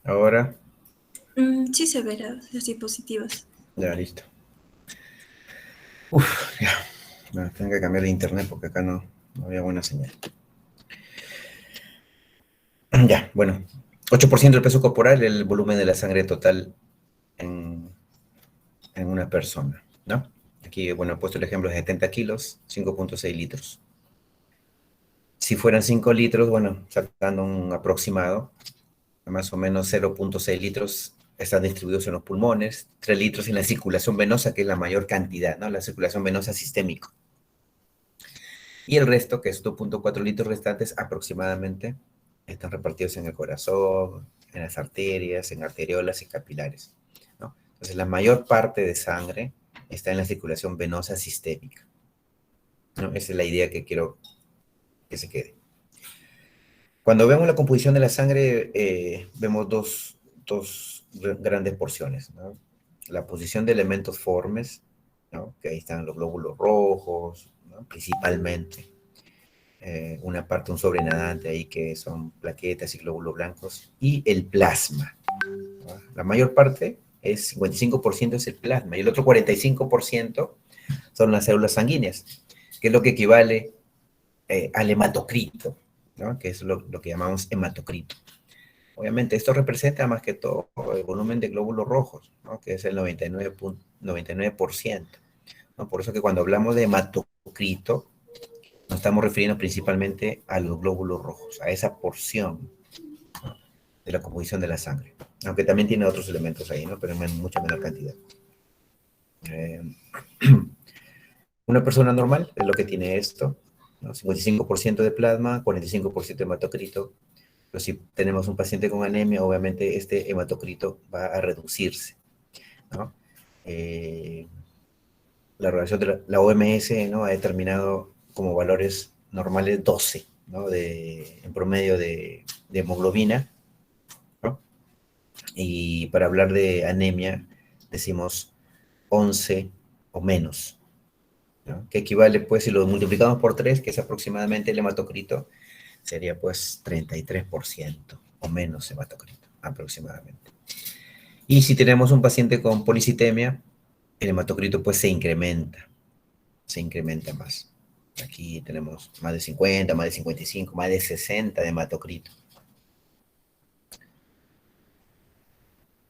Ahora, Sí se verá las diapositivas. ya listo. Uf, ya. Bueno, tengo que cambiar de internet porque acá no había buena señal. Ya, bueno. 8% del peso corporal, el volumen de la sangre total en, en una persona, ¿no? Aquí, bueno, he puesto el ejemplo de 70 kilos, 5,6 litros. Si fueran 5 litros, bueno, sacando un aproximado, más o menos 0,6 litros están distribuidos en los pulmones, 3 litros en la circulación venosa, que es la mayor cantidad, ¿no? La circulación venosa sistémica. Y el resto, que es 2,4 litros restantes aproximadamente, están repartidos en el corazón, en las arterias, en arteriolas y capilares, ¿no? Entonces, la mayor parte de sangre está en la circulación venosa sistémica, ¿no? Esa es la idea que quiero que se quede. Cuando vemos la composición de la sangre, vemos dos grandes porciones, ¿no? La posición de elementos formes, ¿no? Que ahí están los glóbulos rojos, ¿no? Principalmente. Una parte, un sobrenadante ahí que son plaquetas y glóbulos blancos, y el plasma, ¿no? La mayor parte, 55% es el plasma, y el otro 45% son las células sanguíneas, que es lo que equivale al hematocrito, ¿no? Que es lo que llamamos hematocrito. Obviamente esto representa más que todo el volumen de glóbulos rojos, ¿no? Que es el 99%, ¿no? Por eso que cuando hablamos de hematocrito, nos estamos refiriendo principalmente a los glóbulos rojos, a esa porción de la composición de la sangre. Aunque también tiene otros elementos ahí, ¿no? Pero en mucha menor cantidad. Eh, una persona normal es lo que tiene esto, ¿no? 55% de plasma, 45% de hematocrito. Pero si tenemos un paciente con anemia, obviamente este hematocrito va a reducirse, ¿no? Eh, la relación de la OMS, ¿no? Ha determinado como valores normales 12, ¿no? En promedio de hemoglobina, ¿no? Y para hablar de anemia decimos 11 o menos, ¿no? Que equivale, pues, si lo multiplicamos por 3, que es aproximadamente el hematocrito, sería pues 33% o menos hematocrito, aproximadamente. Y si tenemos un paciente con policitemia, el hematocrito pues se incrementa más. Aquí tenemos más de 50, más de 55, más de 60 de hematocrito.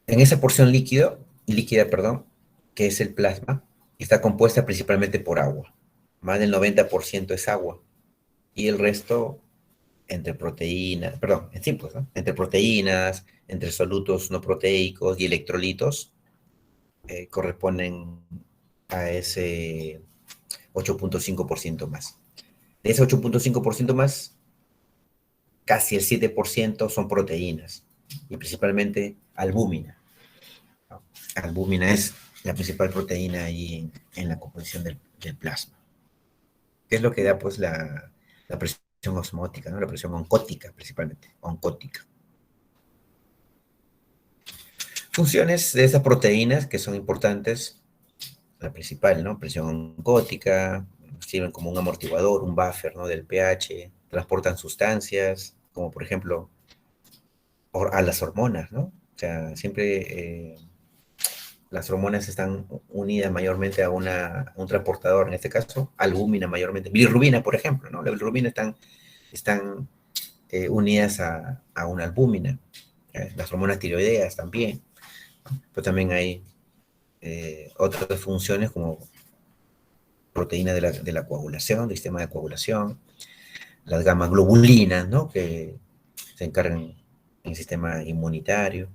En esa porción líquida, perdón, que es el plasma, está compuesta principalmente por agua. Más del 90% es agua. Y el resto entre proteínas, perdón, en sí, pues, ¿no? Entre proteínas, entre solutos no proteicos y electrolitos, corresponden a ese 8,5% más. De ese 8,5% más, casi el 7% son proteínas, y principalmente albúmina, ¿no? Albúmina es la principal proteína ahí en la composición del plasma, que es lo que da pues la presión osmótica, ¿no? La presión oncótica principalmente, oncótica. Funciones de esas proteínas que son importantes, la principal, ¿no? Presión oncótica, sirven como un amortiguador, un buffer, ¿no? Del pH, transportan sustancias, como por ejemplo a las hormonas, ¿no? O sea, siempre las hormonas están unidas mayormente a un transportador, en este caso, albúmina mayormente, bilirrubina, por ejemplo, ¿no? La bilirrubina están unidas a una albúmina, las hormonas tiroideas también, pero también hay otras funciones como proteína de la coagulación, del sistema de coagulación, las gamma globulinas, ¿no? Que se encargan en el sistema inmunitario.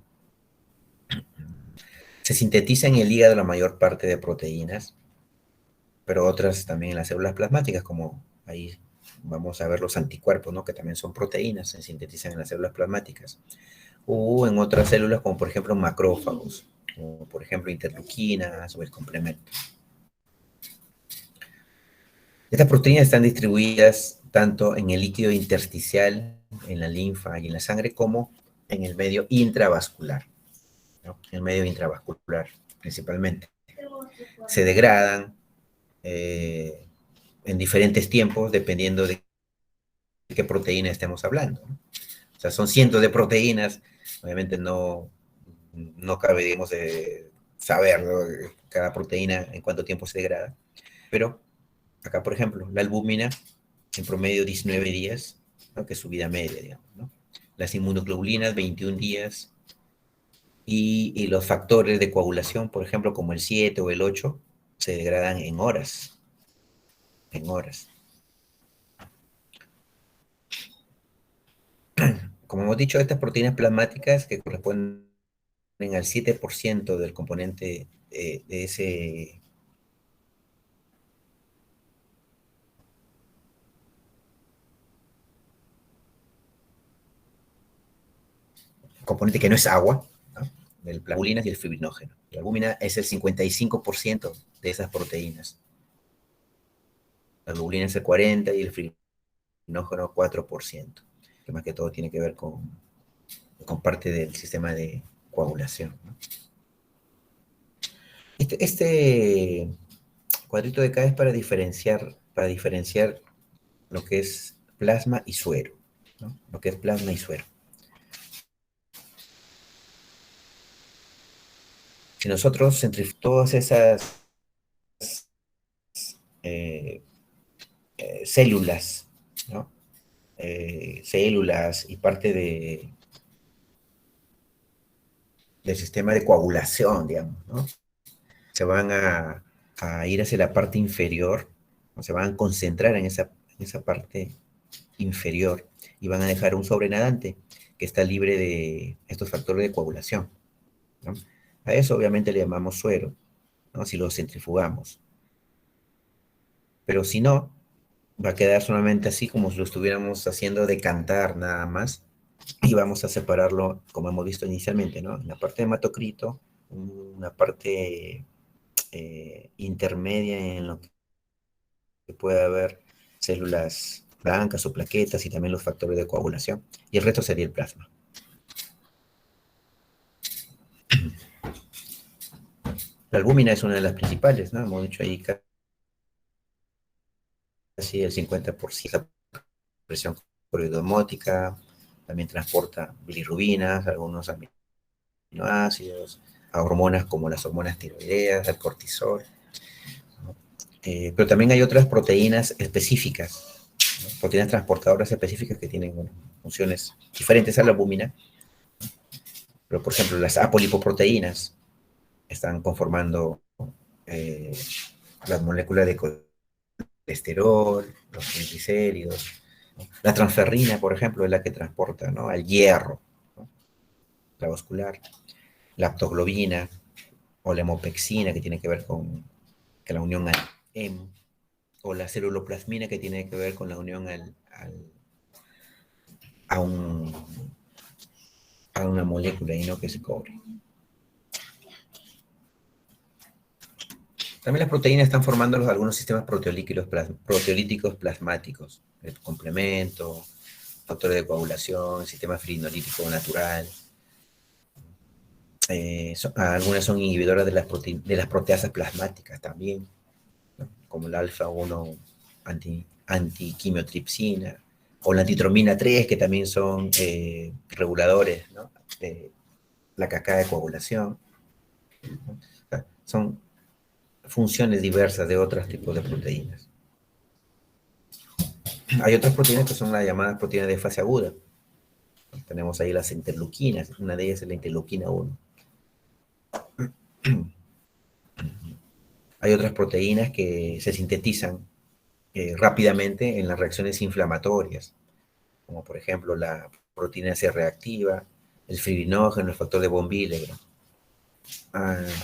Se sintetiza en el hígado la mayor parte de proteínas, pero otras también en las células plasmáticas, como ahí vamos a ver los anticuerpos, ¿no? Que también son proteínas, se sintetizan en las células plasmáticas. O en otras células, como por ejemplo macrófagos, o por ejemplo interleuquinas o el complemento. Estas proteínas están distribuidas tanto en el líquido intersticial, en la linfa y en la sangre, como en el medio intravascular, ¿no? En el medio intravascular principalmente. Se degradan eh, en diferentes tiempos dependiendo de qué proteína estemos hablando, ¿no? O sea, son cientos de proteínas Obviamente no cabe, digamos, saber, ¿no?, cada proteína en cuánto tiempo se degrada, pero acá, por ejemplo, la albúmina en promedio 19 días, ¿no?, que es su vida media, digamos, ¿no? Las inmunoglobulinas 21 días, y los factores de coagulación, por ejemplo, como el 7 o el 8, se degradan en horas, en horas. Como hemos dicho, estas proteínas plasmáticas que corresponden al 7% del componente de ese componente que no es agua, ¿no?, de las albuminas y el fibrinógeno. La albúmina es el 55% de esas proteínas. La albúmina es el 40% y el fibrinógeno 4%, que más que todo tiene que ver con parte del sistema de coagulación, ¿no? Este cuadrito de acá es para diferenciar lo que es plasma y suero, ¿no? Lo que es plasma y suero. Si nosotros centrifugamos todas esas eh, células, ¿no?, células y parte del sistema de coagulación, digamos, ¿no?, se van a ir hacia la parte inferior, ¿no?, se van a concentrar en esa parte inferior y van a dejar un sobrenadante que está libre de estos factores de coagulación, ¿no? A eso obviamente le llamamos suero, ¿no?, si lo centrifugamos. Pero si no, va a quedar solamente así como si lo estuviéramos haciendo decantar nada más, y vamos a separarlo, como hemos visto inicialmente, ¿no?, en la parte de hematocrito, una parte intermedia en lo que puede haber células blancas o plaquetas y también los factores de coagulación, y el resto sería el plasma. La albúmina es una de las principales, ¿no? Hemos dicho ahí casi el 50%, presión coriodomótica, también transporta bilirrubinas, algunos aminoácidos, a hormonas como las hormonas tiroideas, al cortisol, ¿no? Pero también hay otras proteínas específicas, ¿no?, proteínas transportadoras específicas que tienen, bueno, funciones diferentes a la albúmina, pero por ejemplo las apolipoproteínas están conformando eh, las moléculas de colesterol, los triglicéridos, ¿no? La transferrina, por ejemplo, es la que transporta, ¿no?, al hierro, ¿no?, intravascular, la aptoglobina o la hemopexina, que tiene que ver con que la unión al hemo, o la ceruloplasmina, que tiene que ver con la unión a, un, a una molécula y no que se cobre. También las proteínas están formando algunos sistemas proteolíticos plasmáticos, el complemento, factores de coagulación, sistema fibrinolítico natural. Algunas son inhibidoras de las proteasas plasmáticas también, ¿no?, como la alfa-1 antiquimiotripsina, o la antitromina 3, que también son reguladores, ¿no?, de la cascada de coagulación, ¿no? O sea, son funciones diversas de otros tipos de proteínas. Hay otras proteínas que son las llamadas proteínas de fase aguda. Tenemos ahí las interleuquinas, una de ellas es la interleuquina 1. Hay otras proteínas que se sintetizan rápidamente en las reacciones inflamatorias, como por ejemplo la proteína C reactiva, el fibrinógeno, el factor de von Willebrand.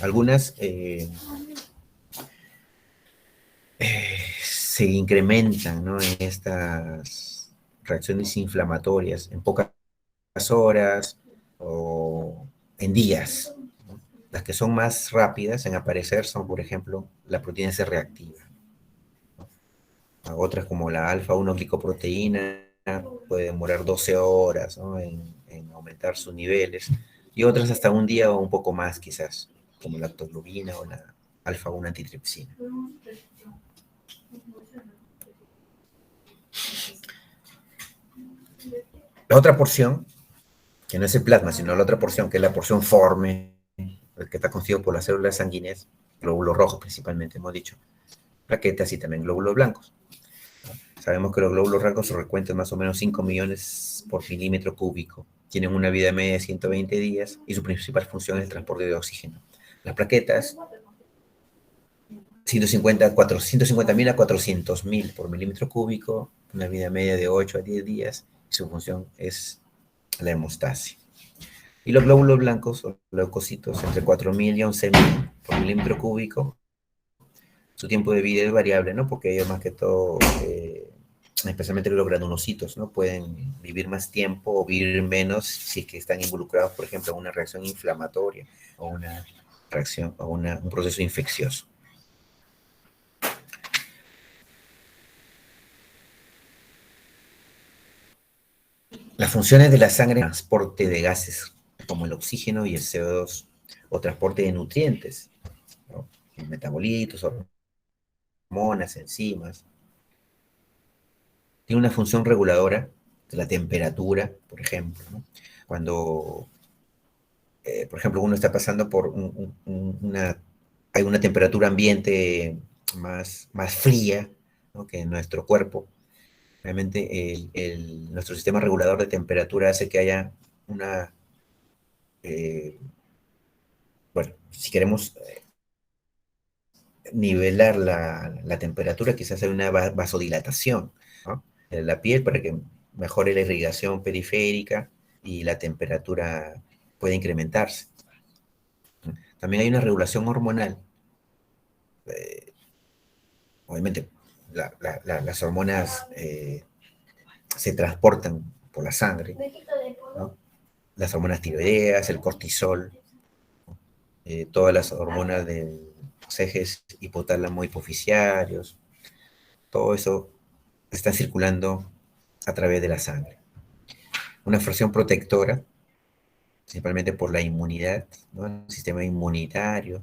Algunas se incrementan, ¿no?, en estas reacciones inflamatorias en pocas horas o en días, ¿no? Las que son más rápidas en aparecer son, por ejemplo, la proteína C reactiva, ¿no? Otras como la alfa-1 glicoproteína puede demorar 12 horas, ¿no?, en aumentar sus niveles, y otras hasta un día o un poco más quizás, como la aptoglobina o la alfa-1 antitripsina. La otra porción que no es el plasma, sino la otra porción, que es la porción forme, el que está constituido por las células sanguíneas, glóbulos rojos principalmente, hemos dicho, plaquetas y también glóbulos blancos. Sabemos que los glóbulos blancos, su recuento es más o menos 5 millones por milímetro cúbico. Tienen una vida media de 120 días y su principal función es el transporte de oxígeno. Las plaquetas, 150.000 a 400.000 por milímetro cúbico, una vida media de 8 a 10 días, y su función es la hemostasia. Y los glóbulos blancos, o leucocitos, entre 4.000 y 11.000 por milímetro cúbico, su tiempo de vida es variable, ¿no? Porque ellos más que todo, especialmente los granulocitos, ¿no? Pueden vivir más tiempo o vivir menos si es que están involucrados, por ejemplo, en una reacción inflamatoria o una reacción o un proceso infeccioso. Las funciones de la sangre, transporte de gases como el oxígeno y el CO2, o transporte de nutrientes, ¿no? Metabolitos, hormonas, enzimas. Tiene una función reguladora de la temperatura, por ejemplo, ¿no? Cuando, por ejemplo, uno está pasando por hay una temperatura ambiente más fría, ¿no? Que en nuestro cuerpo. Realmente nuestro sistema regulador de temperatura hace que haya una, eh, bueno, si queremos nivelar la temperatura, quizás hay una vasodilatación, ¿no? En la piel para que mejore la irrigación periférica y la temperatura puede incrementarse. También hay una regulación hormonal. eh, Obviamente, las hormonas se transportan por la sangre, ¿no? Las hormonas tiroideas, el cortisol, todas las hormonas de los ejes hipotálamo hipofisiarios, todo eso está circulando a través de la sangre. Una fracción protectora, principalmente por la inmunidad, ¿no? El sistema inmunitario,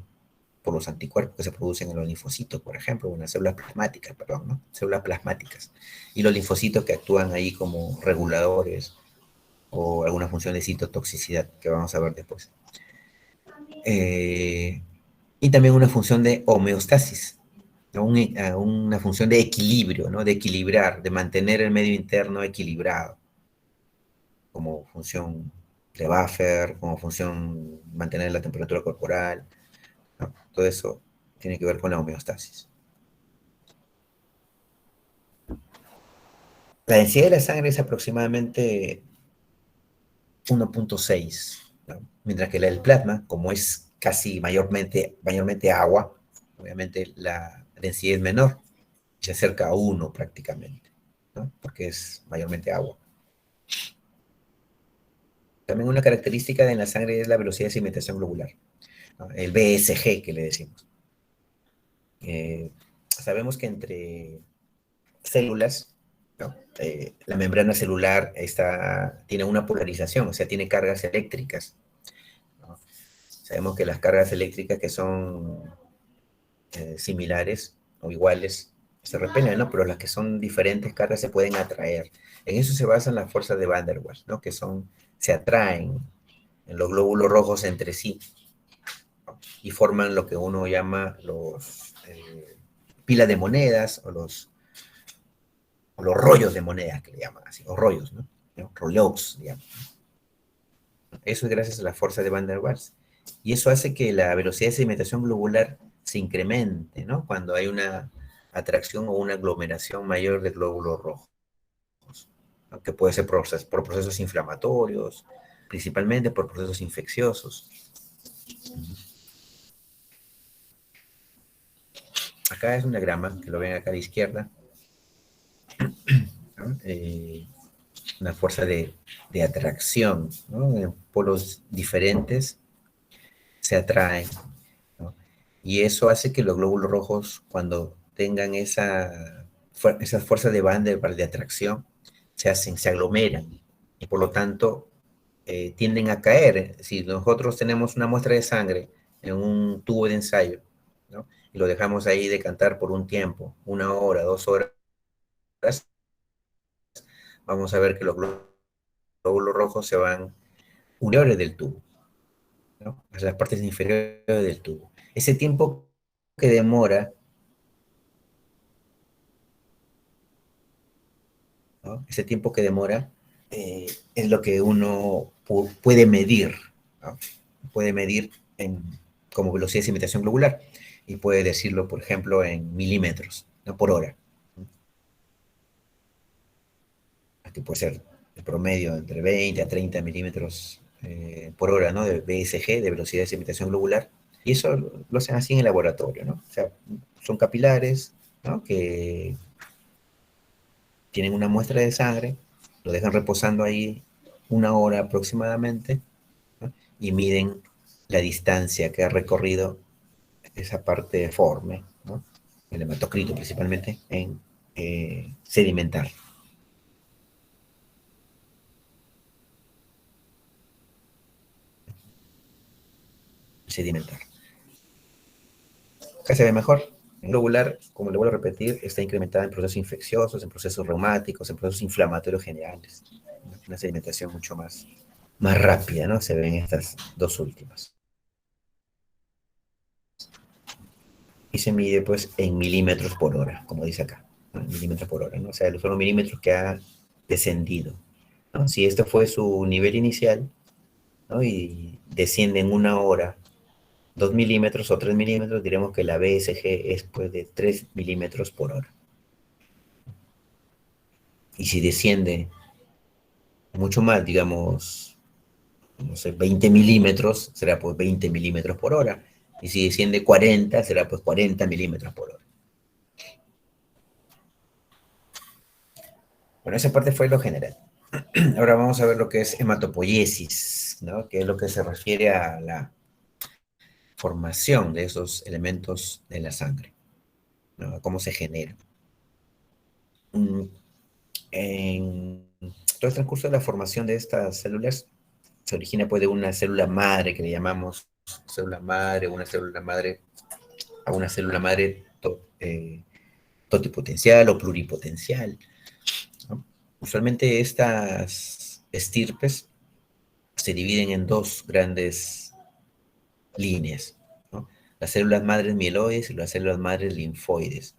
por los anticuerpos que se producen en los linfocitos, por ejemplo, unas células plasmáticas, perdón, ¿no? Células plasmáticas. Y los linfocitos que actúan ahí como reguladores o alguna función de citotoxicidad que vamos a ver después. Y también una función de homeostasis, ¿no? Una función de equilibrio, ¿no? De equilibrar, de mantener el medio interno equilibrado, como función de buffer, como función mantener la temperatura corporal, ¿no? Todo eso tiene que ver con la homeostasis. La densidad de la sangre es aproximadamente 1.6, ¿no? Mientras que la del plasma, como es casi mayormente agua, obviamente la densidad es menor, se acerca a 1 prácticamente, ¿no? Porque es mayormente agua. También una característica de la sangre es la velocidad de sedimentación globular, ¿no? El BSG que le decimos. Sabemos que entre células, ¿no? La membrana celular tiene una polarización, o sea, tiene cargas eléctricas, ¿no? Sabemos que las cargas eléctricas que son similares o iguales se repelen, ¿no? Pero las que son diferentes cargas se pueden atraer. En eso se basan las fuerzas de Van der Waals, ¿no? Se atraen en los glóbulos rojos entre sí, ¿no? Y forman lo que uno llama los pilas de monedas o los rollos de monedas, que le llaman así, o rollos, ¿no? Rollos, digamos. Eso es gracias a la fuerza de Van der Waals. Y eso hace que la velocidad de sedimentación globular se incremente, ¿no? Cuando hay una atracción o una aglomeración mayor de glóbulos rojos, ¿no? Que puede ser por procesos inflamatorios, principalmente por procesos infecciosos. Acá es un diagrama, que lo ven acá a la izquierda, ¿no? Una fuerza de atracción, ¿no? En polos diferentes se atraen, ¿no? Y eso hace que los glóbulos rojos, cuando tengan esa fuerza de Van der Waals de atracción, se aglomeran y por lo tanto tienden a caer. Si nosotros tenemos una muestra de sangre en un tubo de ensayo, ¿no? Y lo dejamos ahí decantar por un tiempo, 1 hora, 2 horas, vamos a ver que los glóbulos rojos se van inferiores del tubo, ¿no? Hacia las partes inferiores del tubo. Ese tiempo que demora, ¿no? Ese tiempo que demora es lo que uno puede medir, ¿no? Puede medir como velocidad de cimentación globular y puede decirlo, por ejemplo, en milímetros, ¿no? Por hora. Que puede ser el promedio entre 20 a 30 milímetros por hora, ¿no? De BSG, de velocidad de cimentación globular. Y eso lo hacen así en el laboratorio, ¿no? O sea, son capilares, ¿no? Que tienen una muestra de sangre, lo dejan reposando ahí una hora aproximadamente, ¿no? Y miden la distancia que ha recorrido esa parte deforme, ¿no? El hematocrito principalmente, en sedimentar. Sedimentar. Acá se ve mejor. El globular, como le vuelvo a repetir, está incrementada en procesos infecciosos, en procesos reumáticos, en procesos inflamatorios generales. Una sedimentación mucho más rápida, ¿no? Se ven estas dos últimas. Y se mide, pues, en milímetros por hora, como dice acá, ¿no? En milímetros por hora, ¿no? O sea, son los milímetros que ha descendido, ¿no? Si este fue su nivel inicial, ¿no? Y desciende en una hora 2 milímetros o 3 milímetros, diremos que la BSG es, pues, de 3 milímetros por hora. Y si desciende mucho más, digamos, no sé, 20 milímetros, será pues 20 milímetros por hora. Y si desciende 40, será pues 40 milímetros por hora. Bueno, esa parte fue lo general. Ahora vamos a ver lo que es hematopoiesis, ¿no? Que es lo que se refiere a la formación de esos elementos de la sangre, ¿no? Cómo se generan. En todo el transcurso de la formación de estas células, se origina pues de una célula madre que le llamamos célula madre, una célula madre a una célula madre totipotencial o pluripotencial, ¿no? Usualmente estas estirpes se dividen en dos grandes líneas, ¿no? Las células madres mieloides y las células madres linfoides.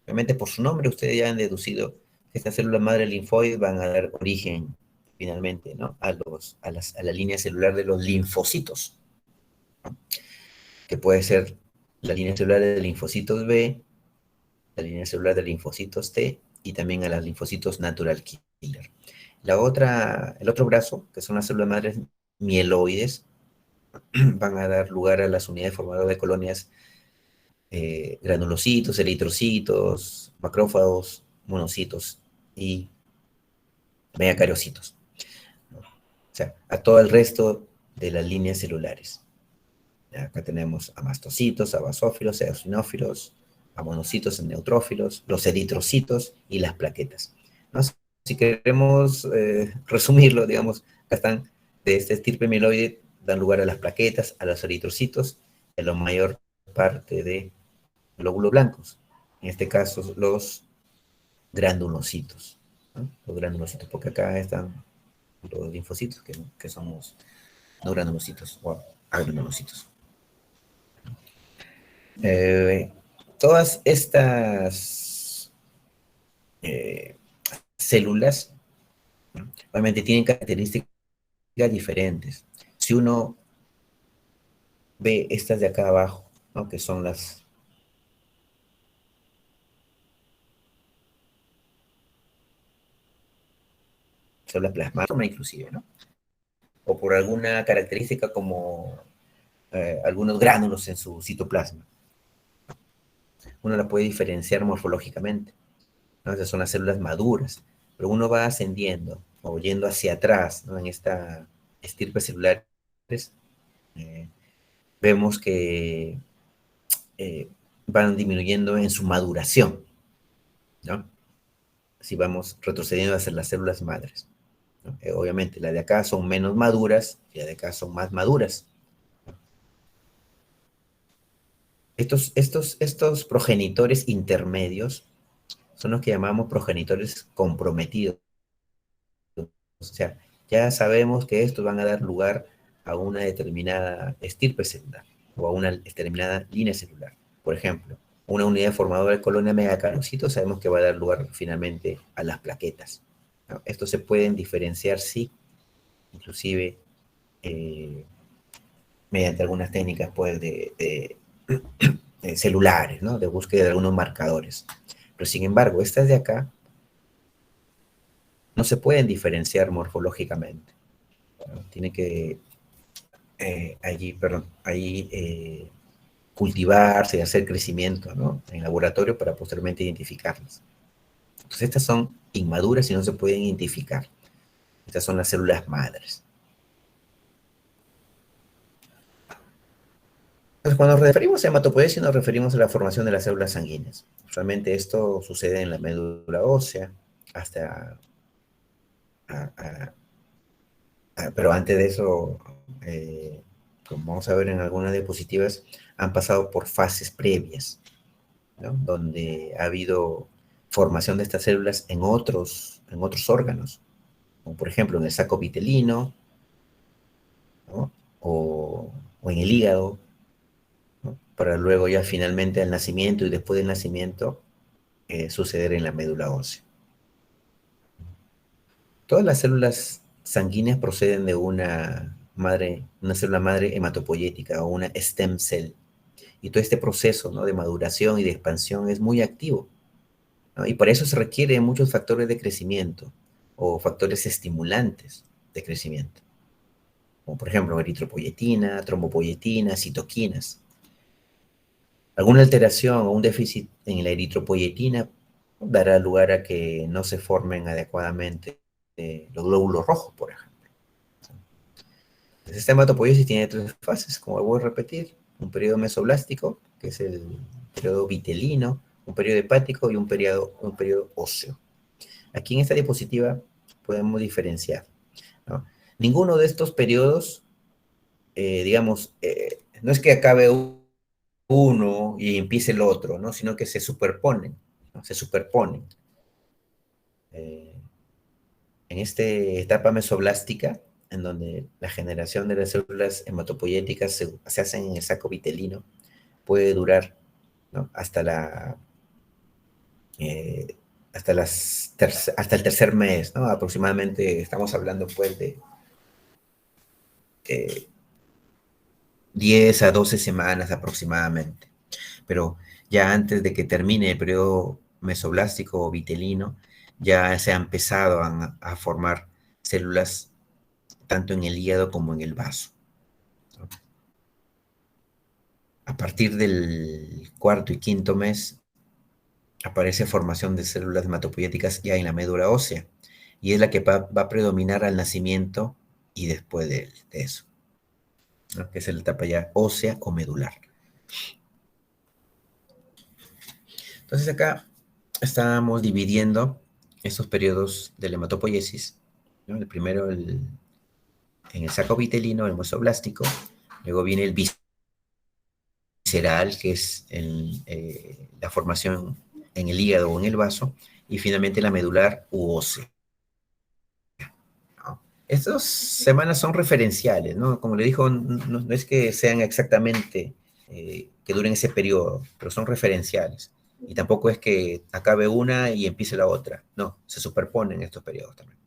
Obviamente por su nombre ustedes ya han deducido que estas células madres linfoides van a dar origen finalmente, ¿no? A la línea celular de los linfocitos, ¿no? Que puede ser la línea celular de linfocitos B, la línea celular de linfocitos T y también a los linfocitos natural killer. El otro brazo, que son las células madres mieloides, van a dar lugar a las unidades formadoras de colonias granulocitos, eritrocitos, macrófagos, monocitos y megacariocitos, ¿no? O sea, a todo el resto de las líneas celulares. Acá tenemos a mastocitos, a basófilos, a eosinófilos, a monocitos, a neutrófilos, los eritrocitos y las plaquetas, ¿no? Si queremos resumirlo, digamos, acá están de este estirpe mieloide, dan lugar a las plaquetas, a los eritrocitos, y a la mayor parte de glóbulos blancos, en este caso los granulocitos, ¿no? Los granulocitos, porque acá están los linfocitos, que somos no granulocitos o agranulocitos. Eh, Todas estas células, ¿no? Obviamente tienen características diferentes. Si uno ve estas de acá abajo, ¿no? Que son las células plasmáticas inclusive, ¿no? O por alguna característica como algunos gránulos en su citoplasma. Uno la puede diferenciar morfológicamente, ¿no? Esas son las células maduras, pero uno va ascendiendo o yendo hacia atrás, ¿no? En esta estirpe celulares, eh, vemos que eh, van disminuyendo en su maduración, ¿no? Si vamos retrocediendo hacia las células madres, ¿no? Obviamente, las de acá son menos maduras y las de acá son más maduras. Estos progenitores intermedios son los que llamamos progenitores comprometidos. O sea, ya sabemos que estos van a dar lugar a una determinada estirpe celular o a una determinada línea celular. Por ejemplo, una unidad formadora de colonia megacarnocitos sabemos que va a dar lugar finalmente a las plaquetas, ¿no? Estos se pueden diferenciar, sí, inclusive mediante algunas técnicas pues, de celulares, ¿no? De búsqueda de algunos marcadores. Pero sin embargo, estas de acá no se pueden diferenciar morfológicamente, ¿no? Tiene que cultivarse y hacer crecimiento, ¿no? En laboratorio para posteriormente identificarlas. Entonces estas son inmaduras y no se pueden identificar. Estas son las células madres. Entonces, cuando nos referimos a hematopoiesis, nos referimos a la formación de las células sanguíneas. Usualmente esto sucede en la médula ósea, pero antes de eso, como vamos a ver en algunas diapositivas, han pasado por fases previas, ¿no? Donde ha habido formación de estas células en otros órganos, como por ejemplo en el saco vitelino, ¿no? o en el hígado, ¿no? Para luego ya finalmente al nacimiento y después del nacimiento suceder en la médula ósea. Todas las células sanguíneas proceden de una célula madre hematopoyética o una stem cell. Y todo este proceso, ¿no? de maduración y de expansión es muy activo, ¿no? Y por eso se requieren muchos factores de crecimiento o factores estimulantes de crecimiento, como por ejemplo eritropoyetina, trombopoyetina, citoquinas. Alguna alteración o un déficit en la eritropoyetina dará lugar a que no se formen adecuadamente los glóbulos rojos, por ejemplo. El sistema hematopoiesis tiene tres fases, como voy a repetir: un periodo mesoblástico, que es el periodo vitelino, un periodo hepático y un periodo óseo. Aquí en esta diapositiva podemos diferenciar, ¿no? Ninguno de estos periodos, no es que acabe uno y empiece el otro, ¿no? Sino que se superponen, ¿no? Se superponen. En esta etapa mesoblástica, en donde la generación de las células hematopoyéticas se hacen en el saco vitelino, puede durar, ¿no? hasta el tercer mes, ¿no? Aproximadamente estamos hablando pues de 10 a 12 semanas aproximadamente. Pero ya antes de que termine el periodo mesoblástico o vitelino, ya se ha empezado a formar células tanto en el hígado como en el vaso. A partir del cuarto y quinto mes aparece formación de células hematopoyéticas ya en la médula ósea, y es la que va a predominar al nacimiento y después de eso, ¿no? Que es la etapa ya ósea o medular. Entonces acá estamos dividiendo estos periodos de la hematopoiesis, ¿no? El primero en el saco vitelino, el mesoblástico, luego viene el visceral, que es la formación en el hígado o en el vaso, y finalmente la medular u ósea, ¿no? Estas semanas son referenciales, ¿no? Como le dijo, no es que sean exactamente que duren ese periodo, pero son referenciales. Y tampoco es que acabe una y empiece la otra. No, se superponen estos periodos también.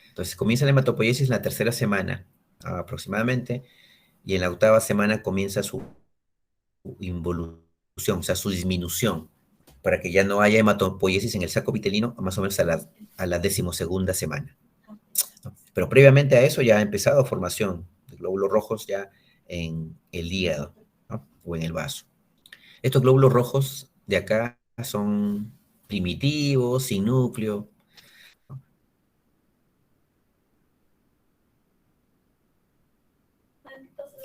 Entonces comienza la hematopoiesis en la tercera semana aproximadamente, y en la octava semana comienza su involución, o sea, su disminución, para que ya no haya hematopoiesis en el saco vitelino más o menos a la 12ª semana, ¿no? Pero previamente a eso ya ha empezado formación de glóbulos rojos ya en el hígado, ¿no? O en el vaso. Estos glóbulos rojos de acá son primitivos, sin núcleo, ¿no?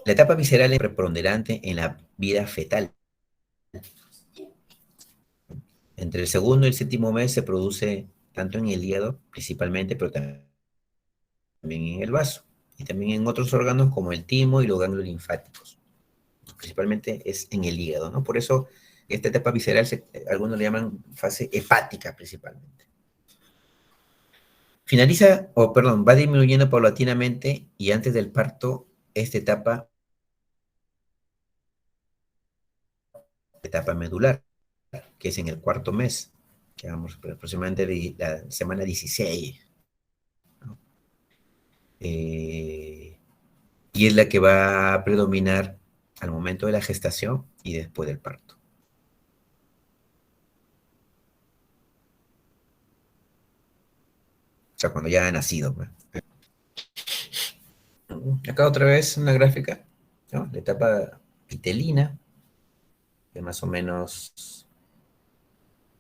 La etapa visceral es preponderante en la vida fetal. Entre el segundo y el séptimo mes se produce tanto en el hígado, principalmente, pero también en el vaso, y también en otros órganos como el timo y los ganglios linfáticos. Principalmente es en el hígado, ¿no? Por eso esta etapa visceral algunos le llaman fase hepática principalmente. Finaliza, o perdón, va disminuyendo paulatinamente y antes del parto, esta etapa medular, que es en el cuarto mes, que vamos aproximadamente de la semana 16, ¿no? Y es la que va a predominar al momento de la gestación y después del parto. O sea, cuando ya ha nacido, ¿no? Acá otra vez una gráfica, ¿no? La etapa vitelina, que más o menos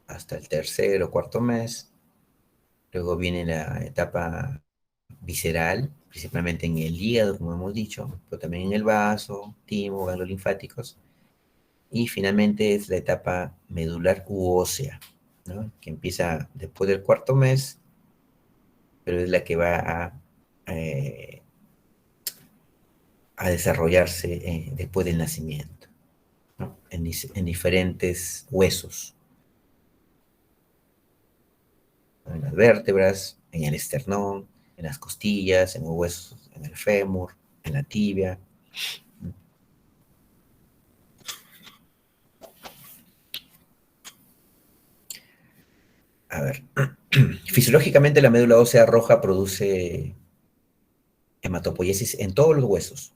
hasta el tercer o cuarto mes. Luego viene la etapa visceral, principalmente en el hígado, como hemos dicho, pero también en el vaso, timo, ganglios linfáticos. Y finalmente es la etapa medular u ósea, ¿no? Que empieza después del cuarto mes, pero es la que va eh, a desarrollarse después del nacimiento, ¿no? En diferentes huesos, ¿no? En las vértebras, en el esternón, en las costillas, en los huesos, en el fémur, en la tibia. A ver, fisiológicamente la médula ósea roja produce hematopoiesis en todos los huesos,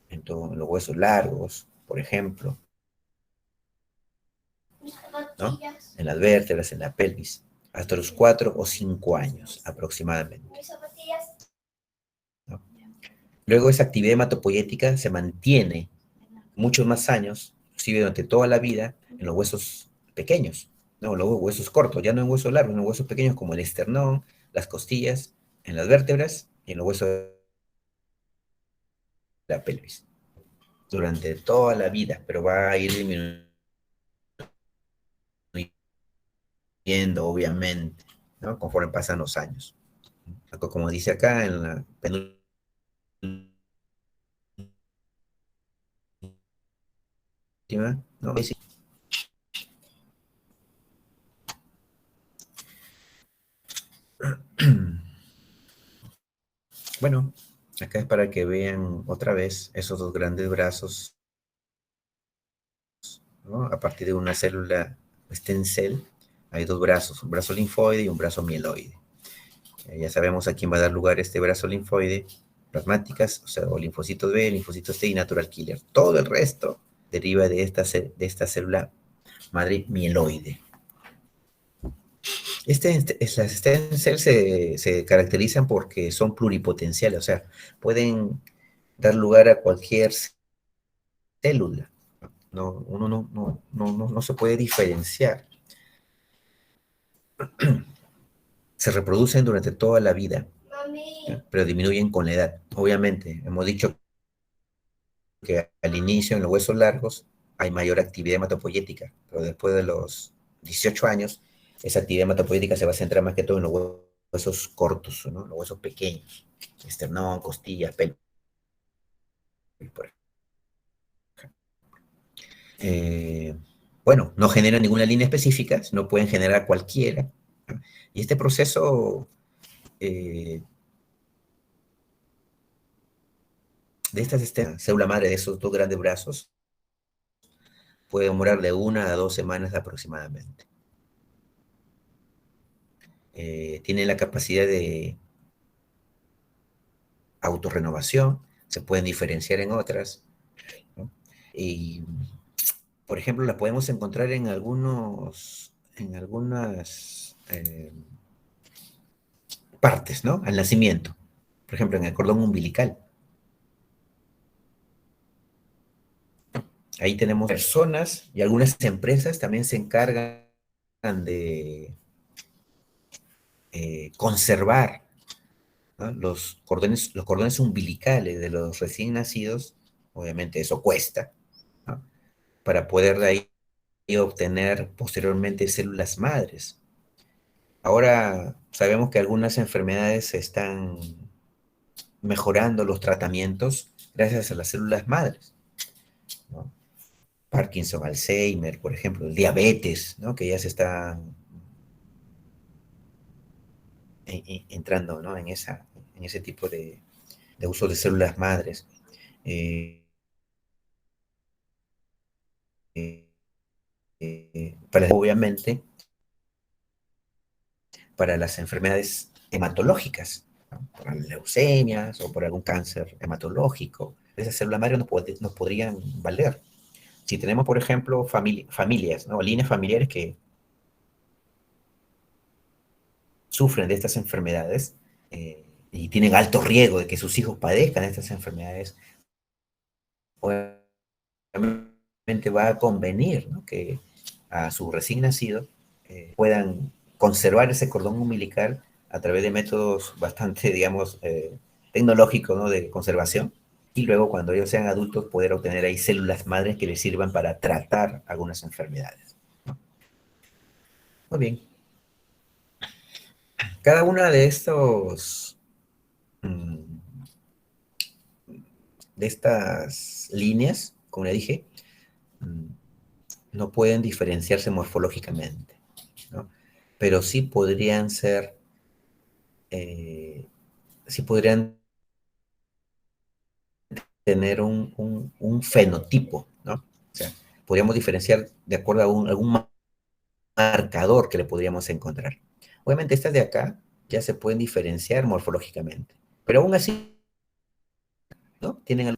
en todos los huesos largos, por ejemplo, ¿no? En las vértebras, en la pelvis, hasta los 4 o 5 años aproximadamente, ¿no? Luego esa actividad hematopoyética se mantiene muchos más años, inclusive durante toda la vida, en los huesos pequeños, ¿no? Los huesos cortos, ya no en huesos largos, en huesos pequeños como el esternón, las costillas, en las vértebras y en los huesos de la pelvis, durante toda la vida, pero va a ir disminuyendo, obviamente, ¿no? Conforme pasan los años. Como dice acá en la penúltima, ¿no? Bueno, acá es para que vean otra vez esos dos grandes brazos, ¿no? A partir de una célula stem cell, hay dos brazos, un brazo linfoide y un brazo mieloide. Ya sabemos a quién va a dar lugar este brazo linfoide, plasmáticas, o sea, o linfocitos B, linfocitos T y natural killer. Todo el resto deriva de esta célula madre mieloide. Las stem cells se caracterizan porque son pluripotenciales, o sea, pueden dar lugar a cualquier célula. No, uno no se puede diferenciar. Se reproducen durante toda la vida, pero disminuyen con la edad. Obviamente, hemos dicho que al inicio en los huesos largos hay mayor actividad hematopoyética, pero después de los 18 años, esa actividad hematopoyética se va a centrar más que todo en los huesos cortos, ¿no? Los huesos pequeños, esternón, costilla, pelvis, por ejemplo. Eh, bueno, no generan ninguna línea específica, no pueden generar cualquiera, ¿no? Y este proceso eh, de esta célula madre de esos dos grandes brazos puede demorar de 1 a 2 semanas aproximadamente. Tienen la capacidad de autorrenovación, se pueden diferenciar en otras, ¿no? Y, por ejemplo, la podemos encontrar en algunas partes, ¿no? Al nacimiento. Por ejemplo, en el cordón umbilical. Ahí tenemos personas y algunas empresas también se encargan de conservar, ¿no? Los cordones umbilicales de los recién nacidos. Obviamente eso cuesta, ¿no? Para poder de ahí obtener posteriormente células madres. Ahora sabemos que algunas enfermedades están mejorando los tratamientos gracias a las células madres, ¿no? Parkinson, Alzheimer, por ejemplo, el diabetes, ¿no? Que ya se está entrando, ¿no? En ese tipo de uso de células madres. Eh, obviamente, para las enfermedades hematológicas, ¿no? Por leucemias o por algún cáncer hematológico, esas células madres nos podrían valer. Si tenemos, por ejemplo, familias, ¿no? Líneas familiares que sufren de estas enfermedades y tienen alto riesgo de que sus hijos padezcan de estas enfermedades, obviamente va a convenir, ¿no? Que a su recién nacido puedan conservar ese cordón umbilical a través de métodos bastante, digamos, tecnológicos, ¿no? De conservación. Y luego, cuando ellos sean adultos, poder obtener ahí células madres que les sirvan para tratar algunas enfermedades. Muy bien. Cada una de estos de estas líneas, como le dije, no pueden diferenciarse morfológicamente, ¿no? Pero sí podrían tener un fenotipo, ¿no? O sea, podríamos diferenciar de acuerdo a algún marcador que le podríamos encontrar. Obviamente estas de acá ya se pueden diferenciar morfológicamente, pero aún así, ¿no? Tienen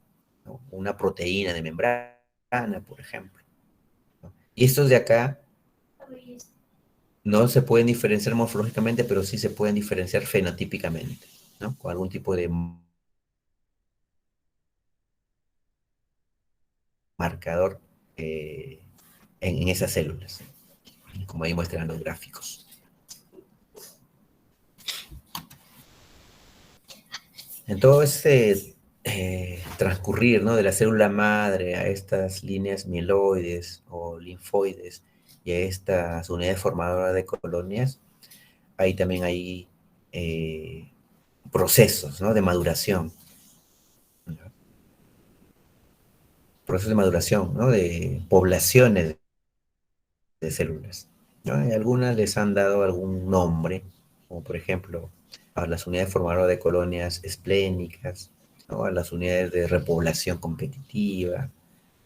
una proteína de membrana, por ejemplo, ¿no? Y estos de acá no se pueden diferenciar morfológicamente, pero sí se pueden diferenciar fenotípicamente, ¿no? Con algún tipo de marcador en esas células, como ahí muestran los gráficos. En todo este transcurrir, ¿no? De la célula madre a estas líneas mieloides o linfoides y a estas unidades formadoras de colonias, ahí también hay procesos, ¿no? De maduración, ¿no? Procesos de maduración, ¿no? De poblaciones de células, ¿no? Y algunas les han dado algún nombre, como por ejemplo a las unidades formadoras de colonias esplénicas, ¿no? A las unidades de repoblación competitiva,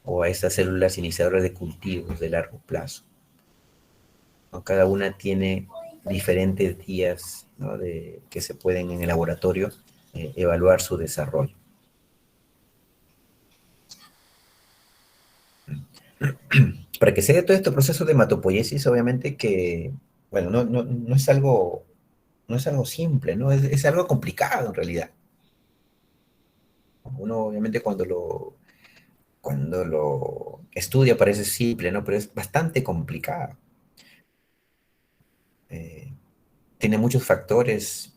o a estas células iniciadoras de cultivos de largo plazo, ¿no? Cada una tiene diferentes días, ¿no? Que se pueden en el laboratorio evaluar su desarrollo. Para que se dé todo este proceso de hematopoiesis, obviamente que, bueno, no es algo simple, ¿no? Es algo complicado en realidad. Uno obviamente cuando lo estudia parece simple, ¿no? Pero es bastante complicado. Eh, Tiene muchos factores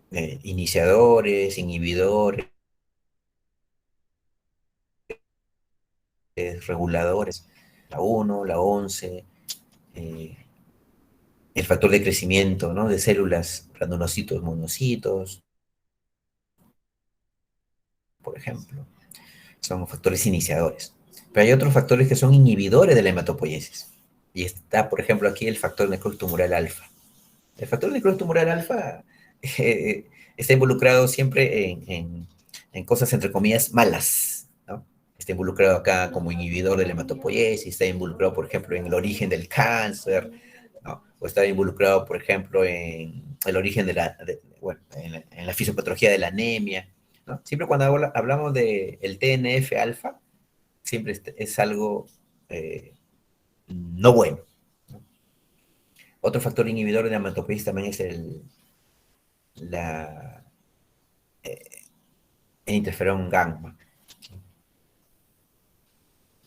iniciadores, inhibidores, reguladores, la 1, la 11, eh, el factor de crecimiento, ¿no? De células, granulocitos, monocitos, por ejemplo. Son factores iniciadores. Pero hay otros factores que son inhibidores de la hematopoiesis. Y está, por ejemplo, aquí el factor necrosis tumoral alfa. El factor necrosis tumoral alfa está involucrado siempre en cosas, entre comillas, malas, ¿no? Está involucrado acá como inhibidor de la hematopoiesis, está involucrado, por ejemplo, en el origen del cáncer, ¿no? O está involucrado, por ejemplo, en el origen bueno, en la fisiopatología de la anemia, ¿no? Siempre cuando hablamos del TNF-alfa, siempre es algo no bueno, ¿no? Otro factor inhibidor de la hematopoiesis también es la, el interferón gamma.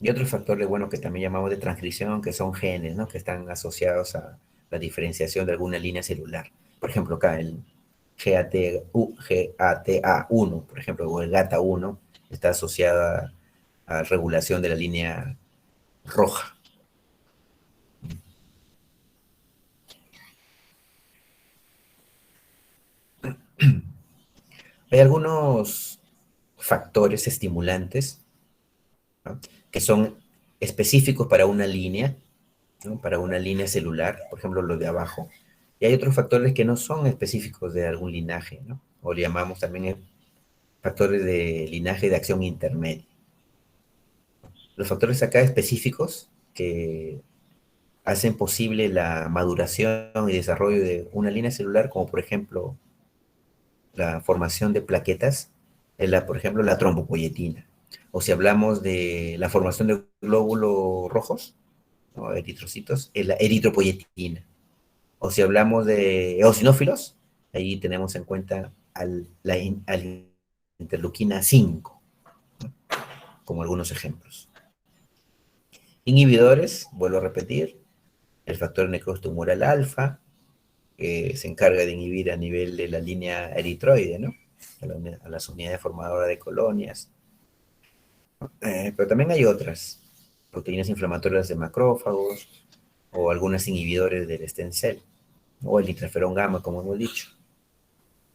Y otro factor de, bueno, que también llamamos de transcripción, que son genes, ¿no? Que están asociados a la diferenciación de alguna línea celular. Por ejemplo, acá el GATA1, por ejemplo, o el GATA1, está asociado a regulación de la línea roja. Hay algunos factores estimulantes, ¿no? Que son específicos para una línea, ¿no? Para una línea celular, por ejemplo, los de abajo. Y hay otros factores que no son específicos de algún linaje, ¿no? O le llamamos también factores de linaje de acción intermedia. Los factores acá específicos que hacen posible la maduración y desarrollo de una línea celular, como por ejemplo la formación de plaquetas, por ejemplo la trombopoyetina. O si hablamos de la formación de glóbulos rojos, ¿no? Eritrocitos, la eritropoyetina. O si hablamos de eosinófilos, ahí tenemos en cuenta al interleuquina 5, ¿no? Como algunos ejemplos. Inhibidores, vuelvo a repetir, el factor necrosis tumoral alfa, que se encarga de inhibir a nivel de la línea eritroide, ¿no? A las unidades formadoras de colonias. Pero también hay otras, proteínas inflamatorias de macrófagos, o algunos inhibidores del stem cell, o el interferón gamma, como hemos dicho.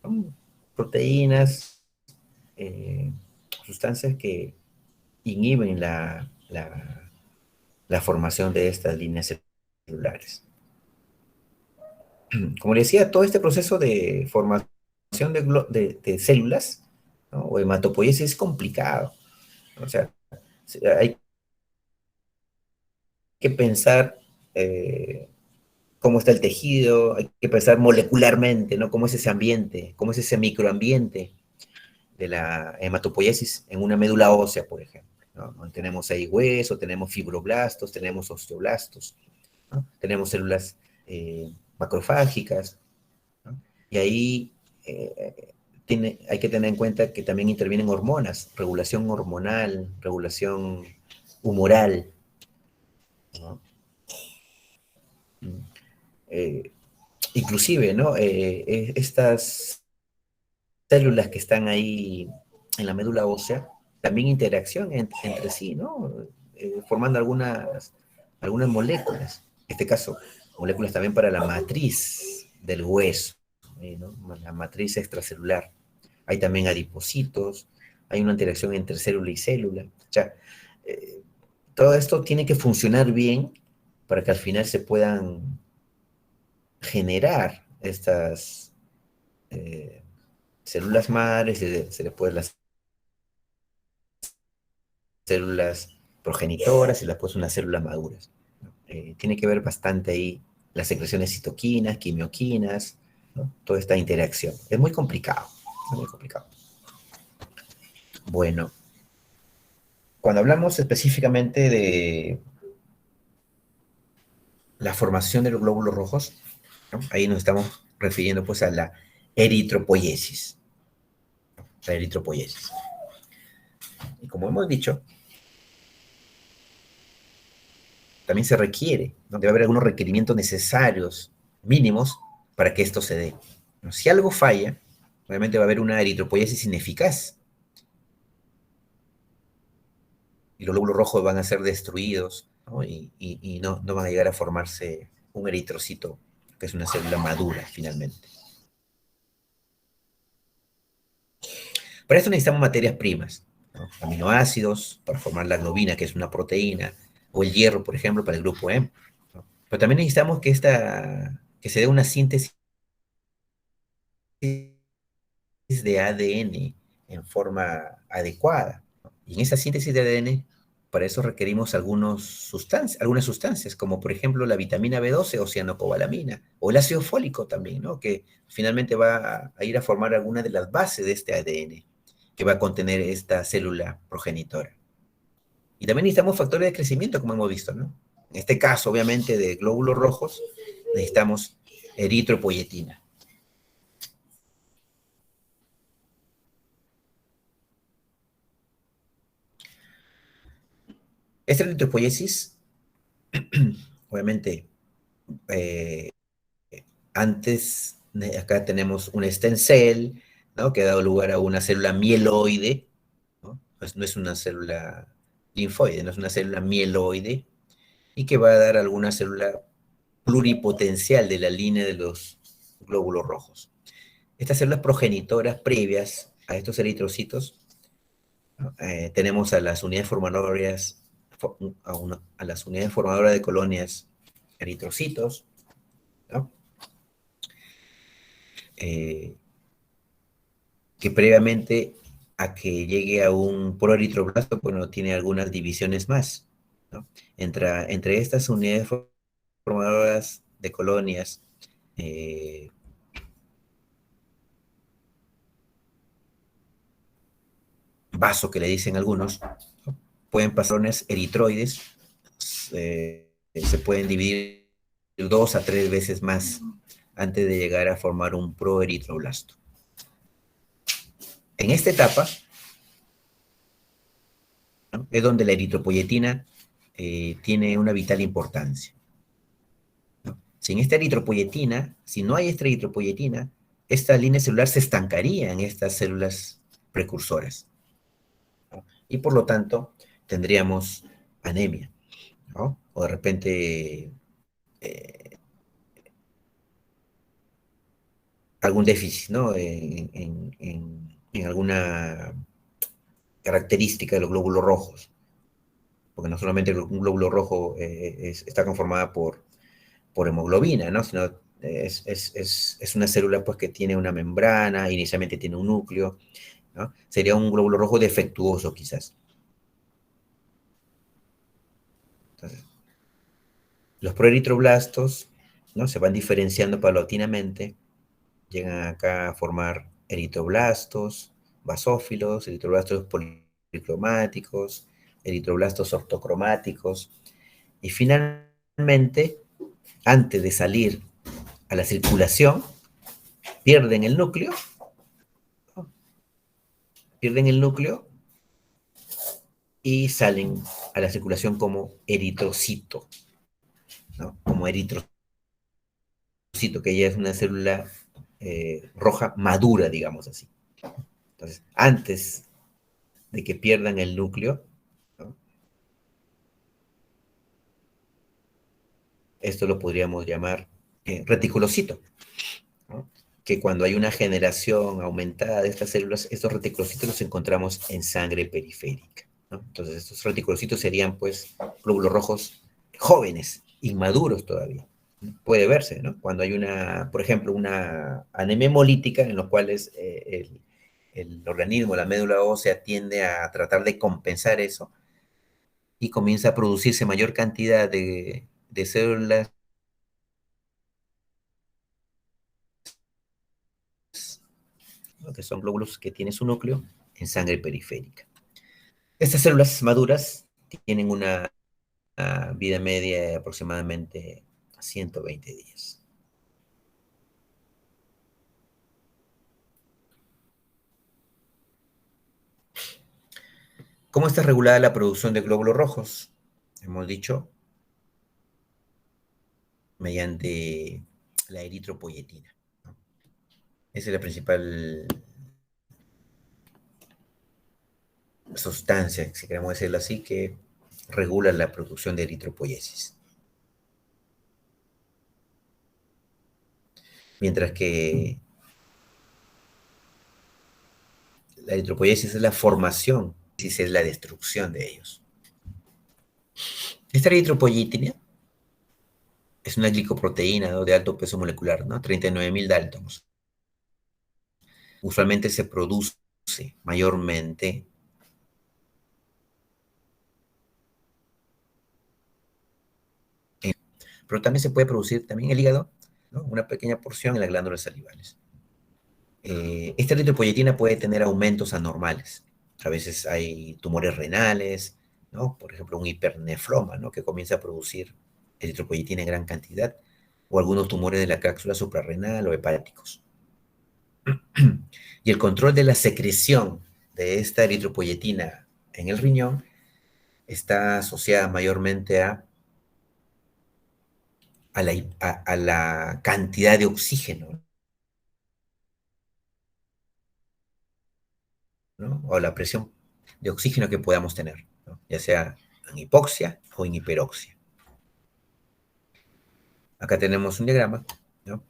Son proteínas, eh, sustancias que inhiben la formación de estas líneas celulares. Como le decía, todo este proceso de formación de células, ¿no? O hematopoiesis es complicado. O sea, hay que pensar cómo está el tejido, hay que pensar molecularmente, ¿no? Cómo es ese ambiente, cómo es ese microambiente de la hematopoiesis en una médula ósea, por ejemplo, ¿no? Tenemos ahí hueso, tenemos fibroblastos, tenemos osteoblastos, ¿no? Tenemos células macrofágicas, ¿no? Y ahí hay que tener en cuenta que también intervienen hormonas, regulación hormonal, regulación humoral, ¿no? Eh, Inclusive, ¿no? Estas células que están ahí en la médula ósea, también interacción entre sí, ¿no? Formando algunas moléculas. En este caso, moléculas también para la matriz del hueso, ¿no? La matriz extracelular. Hay también adipocitos, hay una interacción entre célula y célula. O sea, eh, todo esto tiene que funcionar bien para que al final se puedan generar estas células madres, se le pueden las células progenitoras y después unas células maduras. Tiene que ver bastante ahí las secreciones de citoquinas, quimioquinas, ¿no? Toda esta interacción. Es muy complicado, es muy complicado. Bueno, cuando hablamos específicamente de la formación de los glóbulos rojos, ¿no? Ahí nos estamos refiriendo pues a la eritropoiesis. La eritropoiesis. Y como hemos dicho, también se requiere, ¿no? Debe haber algunos requerimientos necesarios, mínimos, para que esto se dé. ¿No? Si algo falla, obviamente va a haber una eritropoiesis ineficaz y los glóbulos rojos van a ser destruidos, ¿no? Y no van a llegar a formarse un eritrocito, que es una célula madura finalmente. Para esto necesitamos materias primas, ¿no? Aminoácidos para formar la globina, que es una proteína, o el hierro, por ejemplo, para el grupo M, ¿no? Pero también necesitamos que se dé una síntesis de ADN en forma adecuada. Y en esa síntesis de ADN, para eso requerimos algunas sustancias, como por ejemplo la vitamina B12 o cianocobalamina, o el ácido fólico también, ¿no? Que finalmente va a ir a formar alguna de las bases de este ADN que va a contener esta célula progenitora. Y también necesitamos factores de crecimiento, como hemos visto, ¿no? En este caso, obviamente, de glóbulos rojos, necesitamos eritropoyetina. Esta eritropoyesis, obviamente, eh, antes, acá tenemos un stem cell, ¿no? Que ha dado lugar a una célula mieloide, ¿no? No es una célula linfoide, no es una célula mieloide, y que va a dar alguna célula pluripotencial de la línea de los glóbulos rojos. Estas células progenitoras previas a estos eritrocitos, ¿no? Tenemos a las unidades formadoras, a las unidades formadoras de colonias eritrocitos, ¿no? eh, que previamente a que llegue a un proeritroblasto, bueno, tiene algunas divisiones más, ¿no? Entre estas unidades formadoras de colonias, eh, vaso que le dicen algunos, ¿no? Pueden pasar eritroides, se pueden dividir 2 a 3 veces más antes de llegar a formar un proeritroblasto. En esta etapa, ¿no?, es donde la eritropoyetina tiene una vital importancia, ¿no? Sin esta eritropoyetina, si no hay esta eritropoyetina, esta línea celular se estancaría en estas células precursoras, ¿no? Y por lo tanto tendríamos anemia, ¿no? O de repente algún déficit, ¿no? En alguna característica de los glóbulos rojos, porque no solamente un glóbulo rojo está conformada por hemoglobina, ¿no? Sino es una célula pues, que tiene una membrana, inicialmente tiene un núcleo, ¿no? Sería un glóbulo rojo defectuoso quizás. Entonces, los proeritroblastos, ¿no?, se van diferenciando paulatinamente, llegan acá a formar eritroblastos, basófilos, eritroblastos policromáticos, eritroblastos ortocromáticos, y finalmente, antes de salir a la circulación, pierden el núcleo, ¿no?, pierden el núcleo y salen a la circulación como eritrocito, ¿no? Como eritrocito, que ya es una célula roja madura, digamos así. Entonces, antes de que pierdan el núcleo, ¿no?, esto lo podríamos llamar reticulocito, ¿no?, que cuando hay una generación aumentada de estas células, estos reticulocitos los encontramos en sangre periférica, ¿no? Entonces, estos reticulocitos serían, pues, glóbulos rojos jóvenes, inmaduros todavía. Puede verse, ¿no? Cuando hay una, por ejemplo, una anemia hemolítica en los cuales el organismo, la médula ósea, tiende a tratar de compensar eso y comienza a producirse mayor cantidad de células, ¿no?, que son glóbulos que tienen su núcleo en sangre periférica. Estas células maduras tienen una vida media de aproximadamente 120 días. ¿Cómo está regulada la producción de glóbulos rojos? Hemos dicho, mediante la eritropoyetina, ¿no? Esa es la principal sustancia, si queremos decirlo así, que regula la producción de eritropoyesis. Mientras que la eritropoyesis es la formación, y es la destrucción de ellos. Esta eritropoyetina es una glicoproteína, ¿no?, de alto peso molecular, ¿no? 39.000 daltons. Usualmente se produce mayormente pero también se puede producir también en el hígado, ¿no?, una pequeña porción en las glándulas salivales. Esta eritropoyetina puede tener aumentos anormales. A veces hay tumores renales, ¿no? Por ejemplo, un hipernefroma, ¿no?, que comienza a producir eritropoyetina en gran cantidad, o algunos tumores de la cápsula suprarrenal o hepáticos. Y el control de la secreción de esta eritropoyetina en el riñón está asociada mayormente a la cantidad de oxígeno, ¿no?, o la presión de oxígeno que podamos tener, ¿no?, ya sea en hipoxia o en hiperoxia. Acá tenemos un diagrama, ¿no?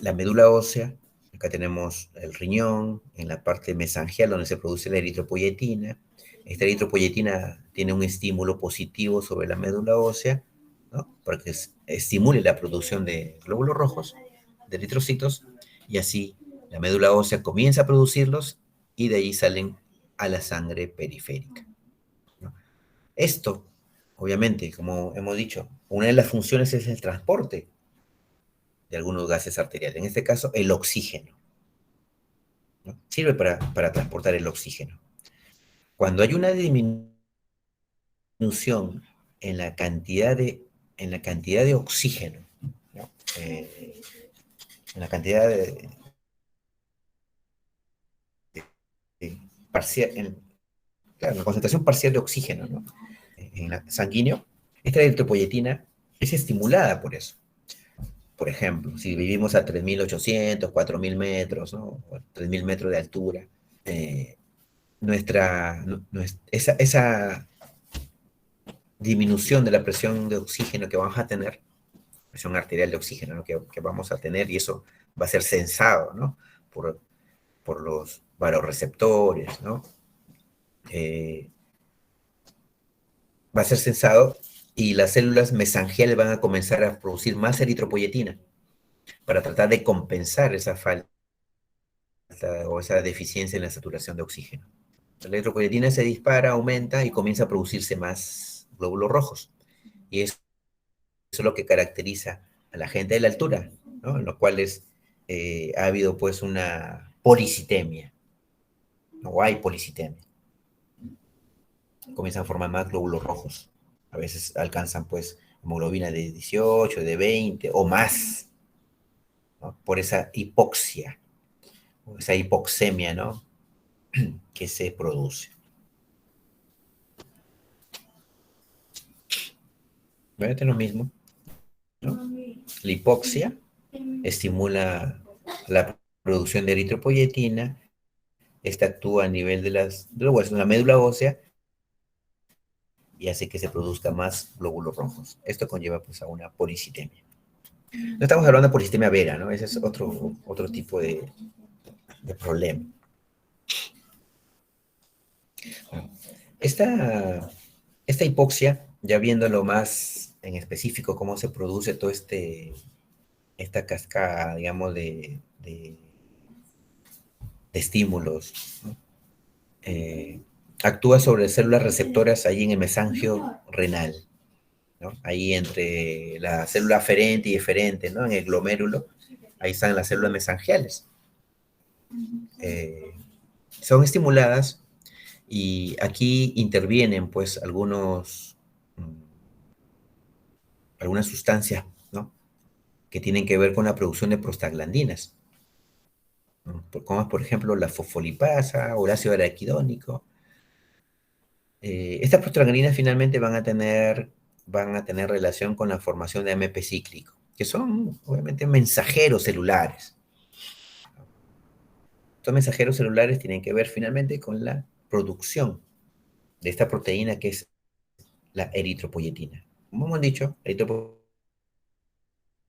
La médula ósea, acá tenemos el riñón, en la parte mesangial donde se produce la eritropoyetina. Esta eritropoyetina tiene un estímulo positivo sobre la médula ósea, ¿no?, para que estimule la producción de glóbulos rojos, de eritrocitos, y así la médula ósea comienza a producirlos y de ahí salen a la sangre periférica, ¿no? Esto, obviamente, como hemos dicho, una de las funciones es el transporte de algunos gases arteriales, en este caso el oxígeno, ¿no? Sirve para transportar el oxígeno. Cuando hay una disminución en la cantidad de oxígeno, ¿no? En la cantidad de parcial, claro, la concentración parcial de oxígeno, ¿no? En el sanguíneo, esta eritropoyetina es estimulada por eso. Por ejemplo, si vivimos a 3.800, 4.000 metros, ¿no? 3.000 metros de altura, eh, esa disminución de la presión de oxígeno que vamos a tener, presión arterial de oxígeno, ¿no? que vamos a tener, y eso va a ser sensado, ¿no? por los varoreceptores, ¿no? Va a ser sensado y las células mesangiales van a comenzar a producir más eritropoyetina para tratar de compensar esa falta o esa deficiencia en la saturación de oxígeno. La eritropoyetina se dispara, aumenta y comienza a producirse más glóbulos rojos. Y eso es lo que caracteriza a la gente de la altura, ¿no? En los cuales ha habido pues una policitemia, ¿no? O hay policitemia. Comienzan a formar más glóbulos rojos. A veces alcanzan pues hemoglobina de 18, de 20 o más, ¿no? Por esa hipoxia, o esa hipoxemia, ¿no? Que se produce. ¿Ven? Es lo mismo, ¿no? La hipoxia estimula la producción de eritropoyetina. Esta actúa a nivel de los huesos, de la médula ósea, y hace que se produzca más glóbulos rojos. Esto conlleva pues a una policitemia. No estamos hablando de policitemia vera, ¿no? Ese es otro tipo de problema. Esta hipoxia, ya viéndolo más en específico, cómo se produce todo esta cascada, digamos, de estímulos, ¿no? Actúa sobre células receptoras ahí en el mesangio renal, ¿no? Ahí entre la célula aferente y eferente, ¿no? En el glomérulo, ahí están las células mesangiales. Son estimuladas y aquí intervienen pues algunas sustancias, ¿no? Que tienen que ver con la producción de prostaglandinas, ¿no? Como por ejemplo la fosfolipasa o el ácido araquidónico. Estas prostaglandinas finalmente van a tener relación con la formación de AMP cíclico, que son obviamente mensajeros celulares. Estos mensajeros celulares tienen que ver finalmente con la producción de esta proteína que es la eritropoyetina. Como hemos dicho, la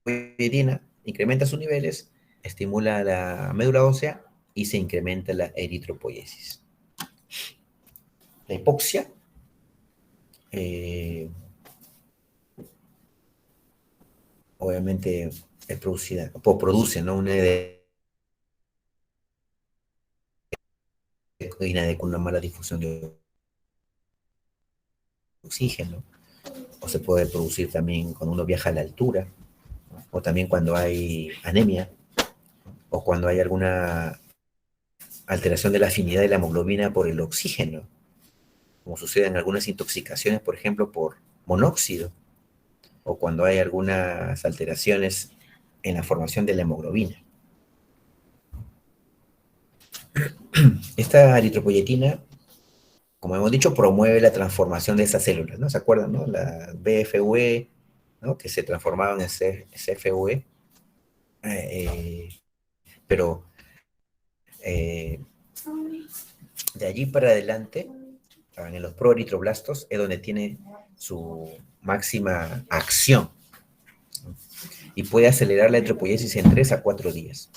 eritropoyetina incrementa sus niveles, estimula la médula ósea y se incrementa la eritropoiesis. La hipoxia obviamente es producida, o produce, ¿no? Una con una mala difusión de oxígeno, o se puede producir también cuando uno viaja a la altura, ¿no? O también cuando hay anemia, o cuando hay alguna alteración de la afinidad de la hemoglobina por el oxígeno, como sucede en algunas intoxicaciones, por ejemplo, por monóxido, o cuando hay algunas alteraciones en la formación de la hemoglobina. Esta eritropoyetina, como hemos dicho, promueve la transformación de esas células, ¿no? ¿Se acuerdan, no? La BFUE, ¿no? Que se transformaban en CFUE, pero de allí para adelante, en los proeritroblastos, es donde tiene su máxima acción, ¿no? Y puede acelerar la eritropoiesis en 3 a 4 días.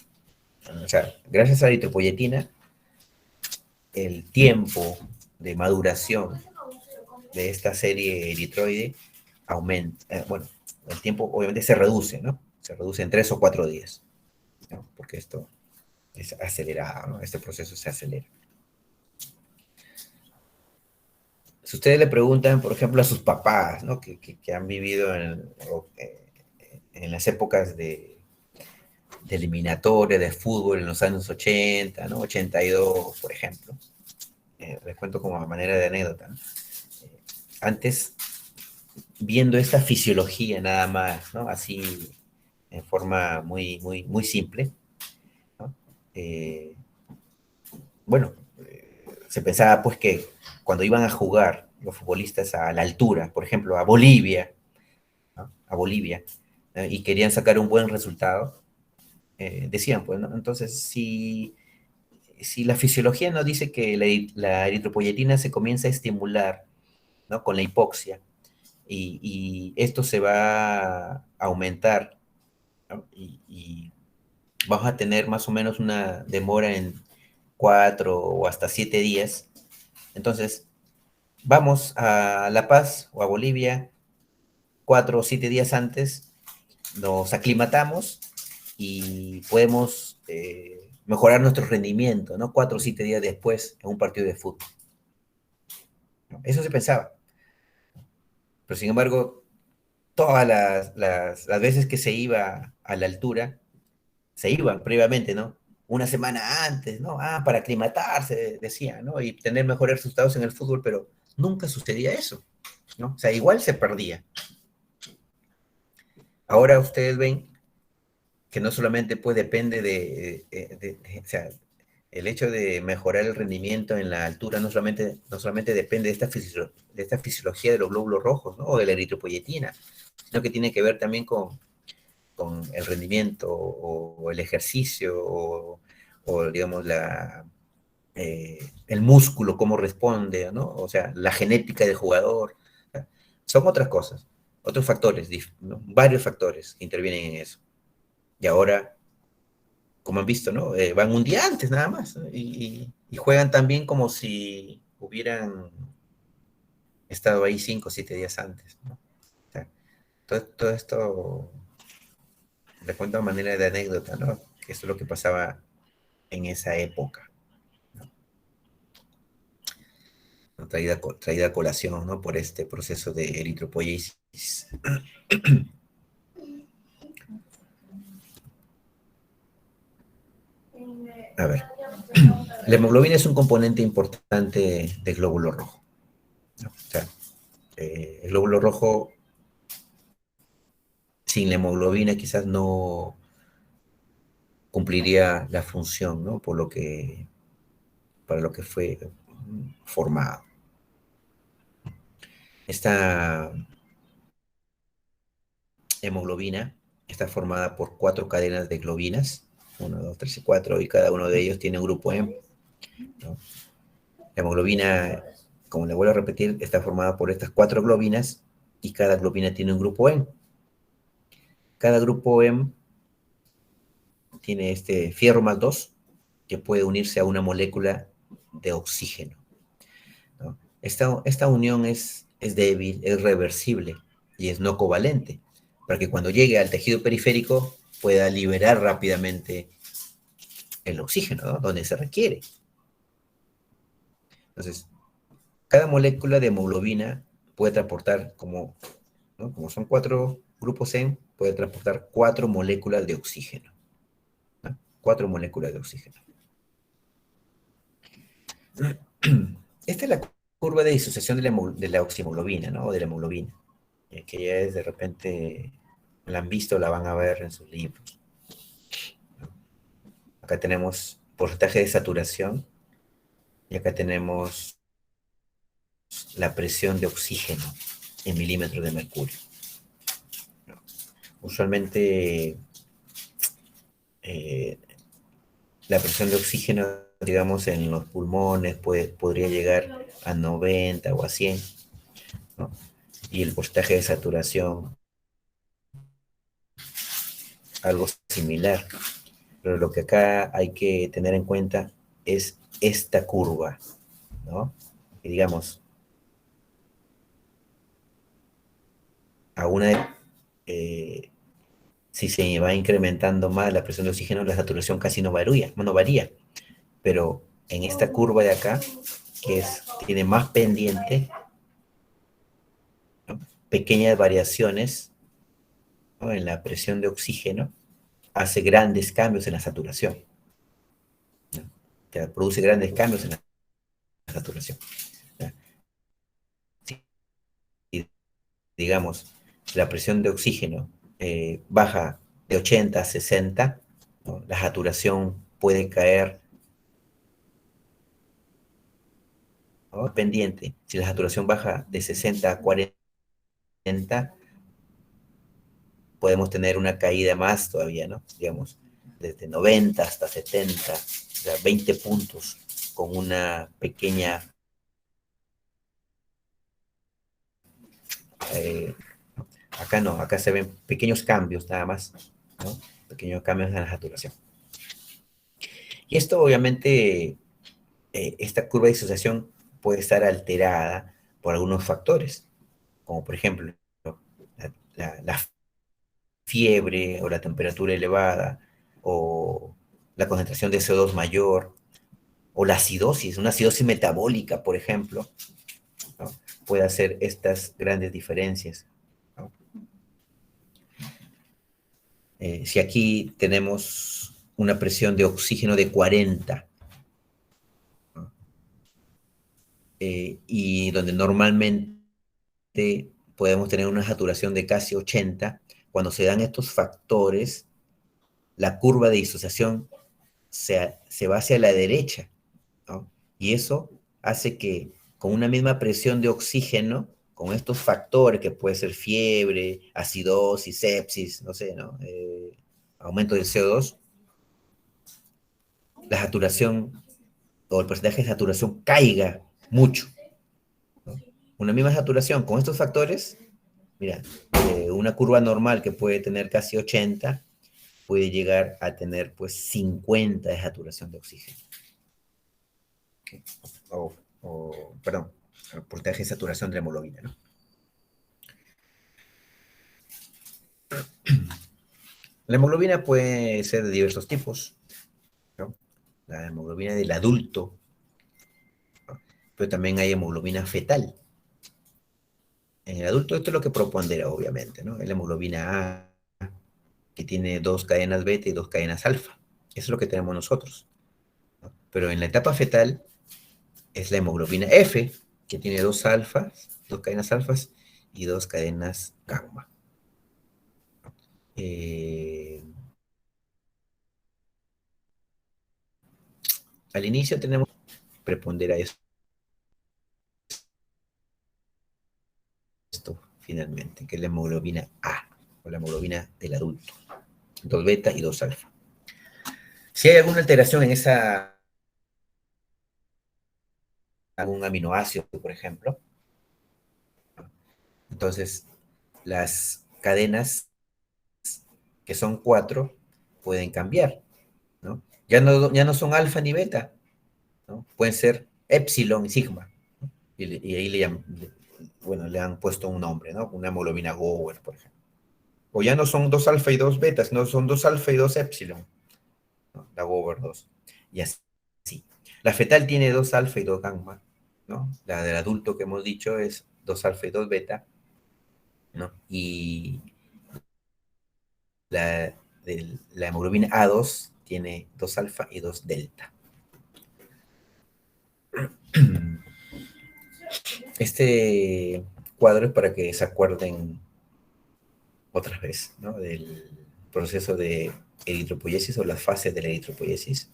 O sea, gracias a la eritropoyetina, el tiempo de maduración de esta serie eritroide aumenta. Bueno, el tiempo obviamente se reduce, ¿no? Se reduce en 3 o 4 días. ¿no? Porque esto es acelerado, ¿no? Este proceso se acelera. Si ustedes le preguntan, por ejemplo, a sus papás, ¿no? que han vivido en las épocas de eliminatoria, de fútbol en los años 80, ¿no? 82, por ejemplo. Les cuento como a manera de anécdota, ¿no? Antes, viendo esta fisiología nada más, ¿no? Así, en forma muy simple, ¿no? Bueno, se pensaba pues que cuando iban a jugar los futbolistas a la altura, por ejemplo, a Bolivia, ¿no? A Bolivia, y querían sacar un buen resultado, decían, pues, ¿no? Entonces, si la fisiología nos dice que la eritropoyetina se comienza a estimular, ¿no? Con la hipoxia, y esto se va a aumentar, ¿no? Y vamos a tener más o menos una demora en 4 o hasta 7 días. Entonces, vamos a La Paz o a Bolivia 4 o 7 días antes, nos aclimatamos y podemos mejorar nuestro rendimiento, ¿no? 4 o 7 días después en un partido de fútbol, ¿no? Eso se pensaba. Pero sin embargo, todas las veces que se iba a la altura, se iban previamente, ¿no? Una semana antes, ¿no? Para aclimatarse, decía, ¿no? Y tener mejores resultados en el fútbol, pero nunca sucedía eso, ¿no? O sea, igual se perdía. Ahora ustedes ven que no solamente pues depende o sea, el hecho de mejorar el rendimiento en la altura no solamente depende de esta fisiología de los glóbulos rojos, ¿no? O de la eritropoyetina, sino que tiene que ver también con el rendimiento o el ejercicio o digamos, el músculo, cómo responde, ¿no? O sea, la genética del jugador. Son otras cosas, otros factores, ¿no? Varios factores que intervienen en eso. Y ahora, como han visto, ¿no? Van un día antes nada más, ¿no? Y juegan también como si hubieran estado ahí 5 o 7 días antes, ¿no? O sea, todo esto le cuento de manera de anécdota, ¿no? Que esto es lo que pasaba en esa época, ¿no? Traída a colación, ¿no? Por este proceso de eritropoyesis. A ver, la hemoglobina es un componente importante del glóbulo rojo, ¿no? O sea, el glóbulo rojo sin la hemoglobina quizás no cumpliría la función, ¿no? Para lo que fue formado. Esta hemoglobina está formada por 4 cadenas de globinas, 1, 2, 3 y 4, y cada uno de ellos tiene un grupo M, ¿no? La hemoglobina, como le vuelvo a repetir, está formada por estas 4 globinas y cada globina tiene un grupo M. Cada grupo M tiene este fierro más 2 que puede unirse a una molécula de oxígeno, ¿no? Esta unión es débil, es reversible y es no covalente, para que cuando llegue al tejido periférico pueda liberar rápidamente el oxígeno, ¿no? Donde se requiere. Entonces, cada molécula de hemoglobina puede transportar, ¿no? Como son 4 grupos N, puede transportar 4 moléculas de oxígeno, ¿no? 4 moléculas de oxígeno. Esta es la curva de disociación de la oxihemoglobina, ¿no? O de la hemoglobina, que ya es de repente, la han visto, la van a ver en sus libros. Acá tenemos porcentaje de saturación y acá tenemos la presión de oxígeno en milímetros de mercurio. Usualmente eh, la presión de oxígeno, digamos, en los pulmones podría llegar a 90 o a 100, ¿no? Y el porcentaje de saturación algo similar. Pero lo que acá hay que tener en cuenta es esta curva, ¿no? Y digamos, a una, si se va incrementando más la presión de oxígeno, la saturación casi no varía. Pero en esta curva de acá, tiene más pendiente, ¿no? Pequeñas variaciones, ¿no? En la presión de oxígeno, hace grandes cambios en la saturación, ¿no? Produce grandes cambios en la saturación, ¿no? Si, digamos, la presión de oxígeno baja de 80 a 60, ¿no? La saturación puede caer, ¿no? Pendiente. Si la saturación baja de 60 a 40, podemos tener una caída más todavía, ¿no? Digamos, desde 90 hasta 70, o sea, 20 puntos con una pequeña, eh, acá no, acá se ven pequeños cambios nada más, ¿no? Pequeños cambios en la saturación. Y esto obviamente, esta curva de disociación puede estar alterada por algunos factores, como por ejemplo la fiebre o la temperatura elevada o la concentración de CO2 mayor o la acidosis, una acidosis metabólica, por ejemplo, ¿no? Puede hacer estas grandes diferencias, ¿no? Si aquí tenemos una presión de oxígeno de 40, ¿no? Y donde normalmente podemos tener una saturación de casi 80, cuando se dan estos factores, la curva de disociación se va hacia la derecha, ¿no? Y eso hace que con una misma presión de oxígeno, con estos factores que puede ser fiebre, acidosis, sepsis, no sé, ¿no? Aumento del CO2, la saturación o el porcentaje de saturación caiga mucho, ¿no? Una misma saturación con estos factores, mira, una curva normal que puede tener casi 80, puede llegar a tener pues 50 de saturación de oxígeno. ¿Okay? Perdón, porcentaje de saturación de la hemoglobina, ¿no? La hemoglobina puede ser de diversos tipos, ¿no? La hemoglobina del adulto, ¿no? Pero también hay hemoglobina fetal. En el adulto esto es lo que propondera, obviamente, ¿no? Es la hemoglobina A, que tiene 2 cadenas beta y 2 cadenas alfa. Eso es lo que tenemos nosotros, ¿no? Pero en la etapa fetal es la hemoglobina F, que tiene 2 alfas, 2 cadenas alfas y 2 cadenas gamma. Al inicio tenemos que prepondera esto finalmente, que es la hemoglobina A, o la hemoglobina del adulto, 2 beta y 2 alfa. Si hay alguna alteración en algún aminoácido, por ejemplo, entonces las cadenas, que son 4, pueden cambiar, ¿no? Ya no son alfa ni beta, ¿no? Pueden ser epsilon y sigma, ¿no? Y ahí le han puesto un nombre, ¿no? Una hemoglobina Gower, por ejemplo. O ya no son 2 alfa y 2 betas, no son 2 alfa y 2 epsilon, ¿no? La Gower 2. Y así. La fetal tiene 2 alfa y 2 gamma, ¿no? La del adulto que hemos dicho es 2 alfa y 2 beta, ¿no? Y la hemoglobina A2 tiene 2 alfa y 2 delta. Este cuadro es para que se acuerden otra vez, ¿no? Del proceso de eritropoiesis o las fases de la eritropoiesis,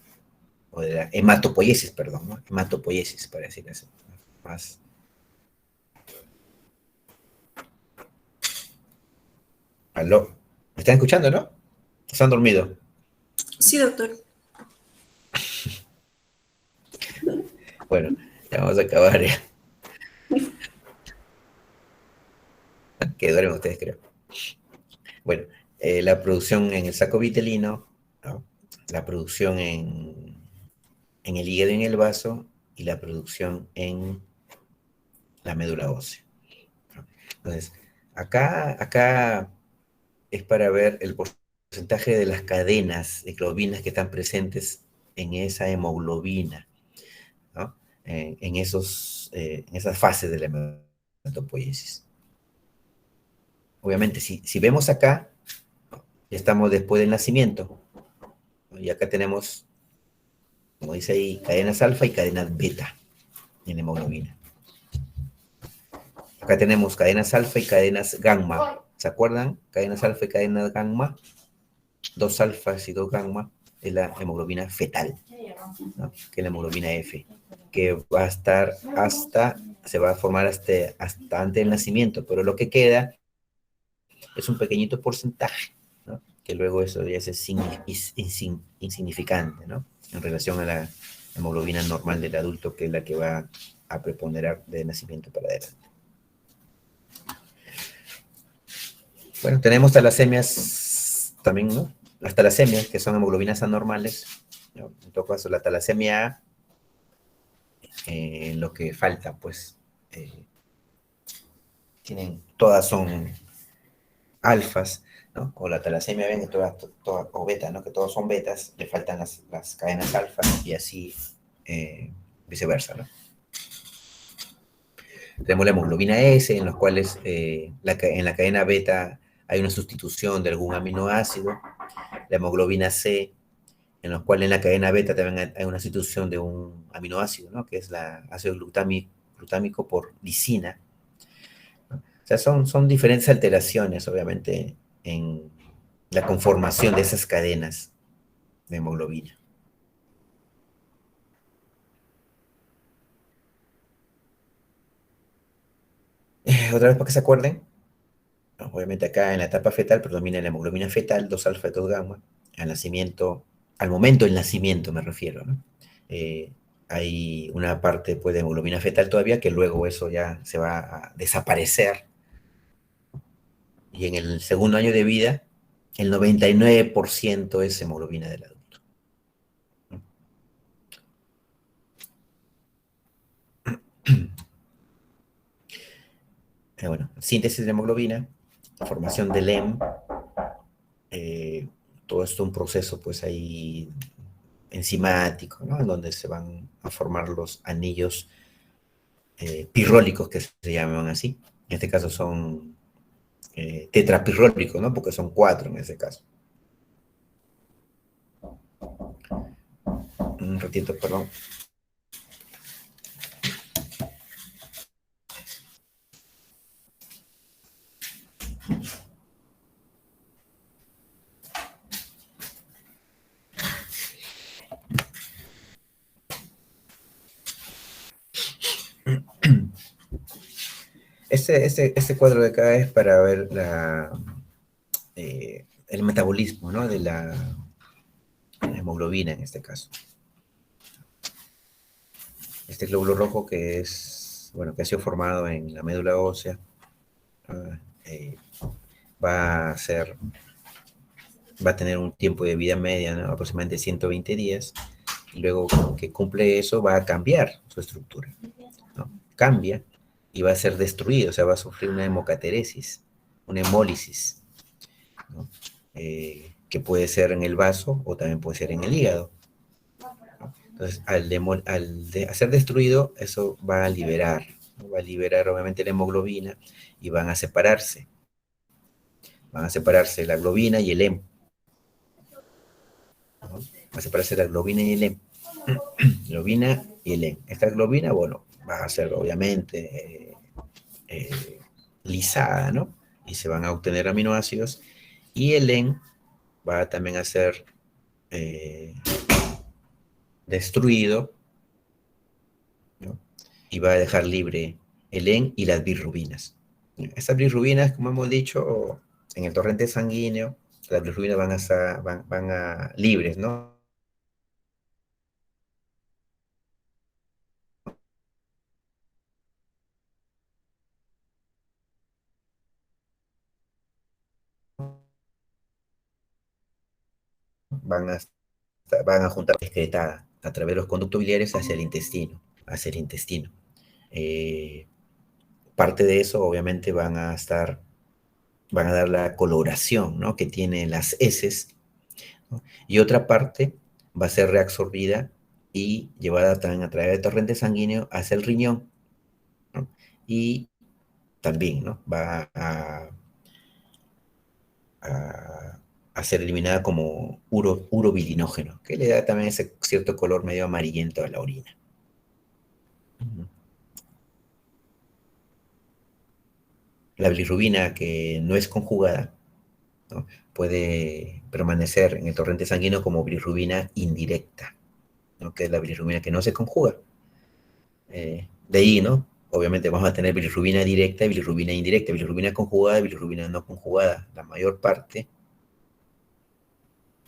o de la hematopoiesis, perdón, ¿no? Hematopoiesis, para decir eso. Más. ¿Aló? ¿Me están escuchando, no? ¿Se han dormido? Sí, doctor. Bueno, ya vamos a acabar ya. Que duermen ustedes, creo. Bueno, la producción en el saco vitelino, ¿no? La producción en el hígado y en el vaso, y la producción en la médula ósea, ¿no? Entonces, acá es para ver el porcentaje de las cadenas de globinas que están presentes en esa hemoglobina, ¿no? En esas fases de la hematopoiesis. Obviamente, si vemos acá, estamos después del nacimiento, ¿no? Y acá tenemos, como dice ahí, cadenas alfa y cadenas beta en hemoglobina. Acá tenemos cadenas alfa y cadenas gamma. ¿Se acuerdan? Cadenas alfa y cadenas gamma. Dos alfas y dos gamma es la hemoglobina fetal, ¿no? Que es la hemoglobina F, que va a estar se va a formar hasta antes del nacimiento, pero lo que queda es un pequeñito porcentaje, ¿no? Que luego eso ya es insignificante, ¿no? En relación a la hemoglobina normal del adulto, que es la que va a preponderar de nacimiento para adelante. Bueno, tenemos talasemias también, ¿no? Las talasemias, que son hemoglobinas anormales, ¿no? En todo caso, la talasemia A, lo que falta, pues, todas son alfas, ¿no? O la talasemia B, o beta, ¿no? Que todos son betas, le faltan las cadenas alfas y así viceversa, ¿no? Tenemos la hemoglobina S, en los cuales en la cadena beta hay una sustitución de algún aminoácido, la hemoglobina C, en los cuales en la cadena beta también hay una sustitución de un aminoácido, ¿no? Que es la ácido glutámico por lisina, ¿no? O sea, son diferentes alteraciones, obviamente, en la conformación de esas cadenas de hemoglobina. Otra vez para que se acuerden, obviamente acá en la etapa fetal predomina la hemoglobina fetal, 2 alfa y 2 gamma, al nacimiento, al momento del nacimiento me refiero, ¿no? Hay una parte pues, de hemoglobina fetal todavía que luego eso ya se va a desaparecer. Y en el segundo año de vida, el 99% es hemoglobina del adulto. Bueno, síntesis de hemoglobina, formación del EM, todo esto es un proceso pues ahí enzimático, ¿no? En donde se van a formar los anillos pirrólicos que se llaman así. En este caso son tetrapirrólicos, ¿no? Porque son 4 en ese caso. Un ratito, perdón. Este cuadro de acá es para ver el metabolismo, ¿no? De la hemoglobina en este caso. Este glóbulo rojo que es, bueno, que ha sido formado en la médula ósea, va a tener un tiempo de vida media, ¿no? Aproximadamente 120 días, y luego que cumple eso va a cambiar su estructura, ¿no? Cambia y va a ser destruido, o sea, va a sufrir una hemocateresis, una hemólisis, ¿no? Que puede ser en el vaso o también puede ser en el hígado, ¿no? Entonces, al ser destruido, eso va a liberar, ¿no? Va a liberar obviamente la hemoglobina y van a separarse la globina y el hemo, ¿no? Va a separarse la globina y el hemo. Globina y el hemo. Esta globina, bueno, va a ser obviamente lisada, ¿no? Y se van a obtener aminoácidos. Y el hemo va también a ser destruido, ¿no? Y va a dejar libre el hemo y las bilirrubinas. Estas bilirrubinas, como hemos dicho, en el torrente sanguíneo, las bilirrubinas van a libres, ¿no? Van a, van a juntar excretada a través de los conductos biliares hacia el intestino. Parte de eso obviamente van a estar van a dar la coloración, ¿no?, que tienen las heces, ¿no? Y otra parte va a ser reabsorbida y llevada también a través del torrente sanguíneo hacia el riñón, ¿no? Y también, ¿no?, va a ser eliminada como urobilinógeno, que le da también ese cierto color medio amarillento a la orina. La bilirrubina que no es conjugada, ¿no?, puede permanecer en el torrente sanguíneo como bilirrubina indirecta, ¿no?, que es la bilirrubina que no se conjuga. De ahí, ¿no?, obviamente vamos a tener bilirrubina directa y bilirrubina indirecta, bilirrubina conjugada y bilirrubina no conjugada. La mayor parte,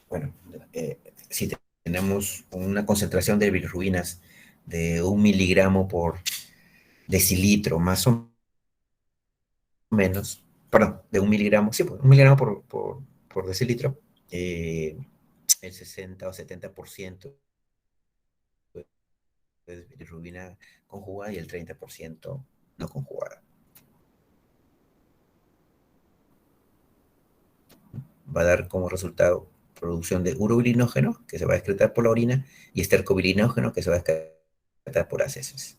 bueno, si tenemos una concentración de bilirrubinas de 1 miligramo por decilitro, más o menos, perdón, de 1 miligramo, sí, pues, 1 miligramo por decilitro, el 60 o 70% es bilirrubina conjugada y el 30% no conjugada. Va a dar como resultado producción de urobilinógeno, que se va a excretar por la orina, y estercobilinógeno, que se va a excretar por las heces.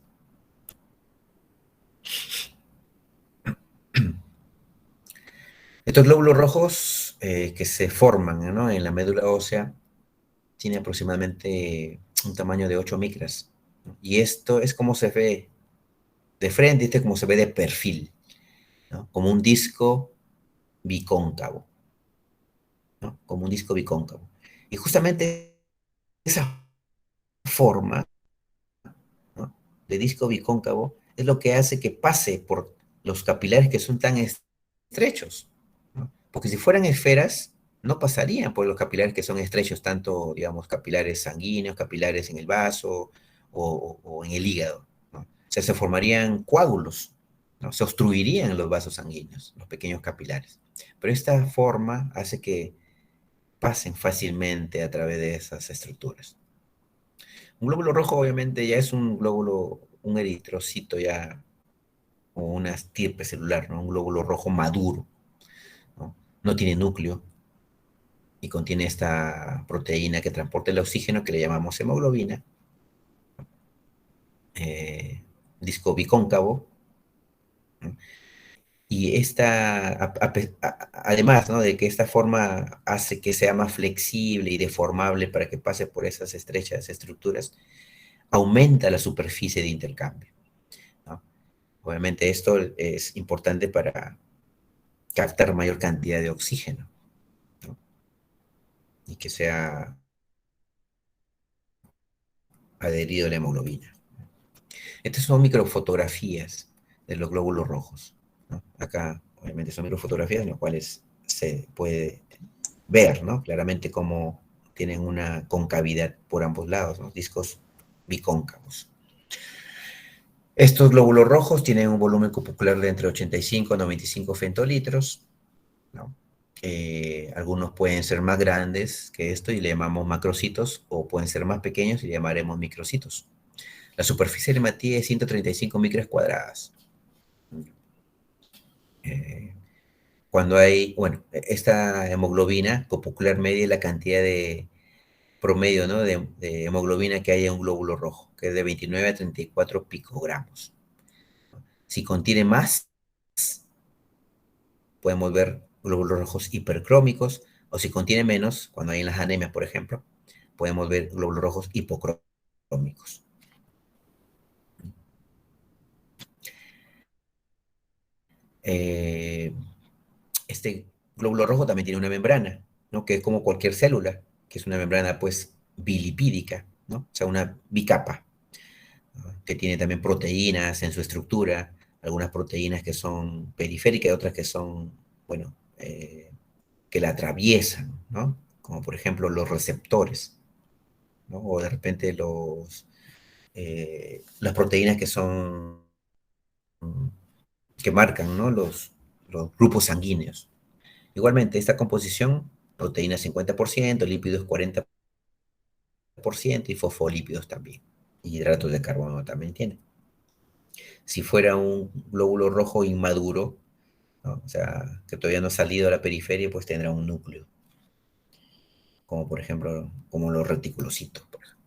Estos glóbulos rojos que se forman, ¿no?, en la médula ósea tienen aproximadamente un tamaño de 8 micras, ¿no? Y esto es como se ve de frente, este es como se ve de perfil, ¿no?, como un disco bicóncavo, ¿no?, como un disco bicóncavo. Y justamente esa forma, ¿no?, de disco bicóncavo es lo que hace que pase por los capilares que son tan estrechos, ¿no? Porque si fueran esferas, no pasarían por los capilares que son estrechos, tanto, digamos, capilares sanguíneos, capilares en el vaso o en el hígado, ¿no? O sea, se formarían coágulos, ¿no? Se obstruirían los vasos sanguíneos, los pequeños capilares. Pero esta forma hace que pasen fácilmente a través de esas estructuras. Un glóbulo rojo obviamente ya es un glóbulo, un eritrocito ya, o una estirpe celular, ¿no? Un glóbulo rojo maduro, ¿no? No tiene núcleo y contiene esta proteína que transporta el oxígeno que le llamamos hemoglobina, disco bicóncavo, ¿no? Y además, ¿no?, de que esta forma hace que sea más flexible y deformable para que pase por esas estrechas estructuras, aumenta la superficie de intercambio, ¿no? Obviamente esto es importante para captar mayor cantidad de oxígeno, ¿no?, y que sea adherido a la hemoglobina. Estas son microfotografías de los glóbulos rojos, ¿no? Acá, obviamente, son microfotografías en las cuales se puede ver, ¿no?, claramente cómo tienen una concavidad por ambos lados, ¿no?, discos bicóncavos. Estos glóbulos rojos tienen un volumen corpuscular de entre 85 y 95 femtolitros, ¿no? Algunos pueden ser más grandes que esto y le llamamos macrocitos, o pueden ser más pequeños y le llamaremos microcitos. La superficie de hematía es 135 micras cuadradas. Cuando hay, bueno, esta hemoglobina corpuscular media es la cantidad de promedio, ¿no?, de hemoglobina que hay en un glóbulo rojo, que es de 29 a 34 picogramos. Si contiene más, podemos ver glóbulos rojos hipercrómicos, o si contiene menos, cuando hay en las anemias, por ejemplo, podemos ver glóbulos rojos hipocrómicos. Este glóbulo rojo también tiene una membrana, ¿no?, que es como cualquier célula, que es una membrana, pues, bilipídica, ¿no?, o sea, una bicapa, ¿no?, que tiene también proteínas en su estructura, algunas proteínas que son periféricas y otras que son, bueno, que la atraviesan, ¿no?, como por ejemplo los receptores, ¿no?, o de repente las proteínas que son, que marcan, ¿no?, los grupos sanguíneos. Igualmente, esta composición, proteínas 50%, lípidos 40% y fosfolípidos también. Y hidratos de carbono también tiene. Si fuera un glóbulo rojo inmaduro, ¿no? O sea, que todavía no ha salido a la periferia, pues tendrá un núcleo, como por ejemplo, como los reticulocitos, por ejemplo.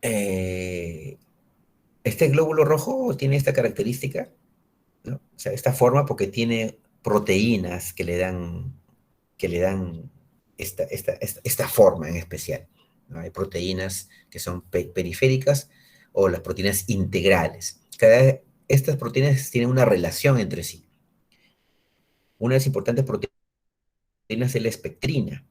Eh, este glóbulo rojo tiene esta característica, ¿no? O sea, esta forma porque tiene proteínas que le dan esta forma en especial, ¿no? Hay proteínas que son periféricas o las proteínas integrales. Estas proteínas tienen una relación entre sí. Una de las importantes proteínas es la espectrina.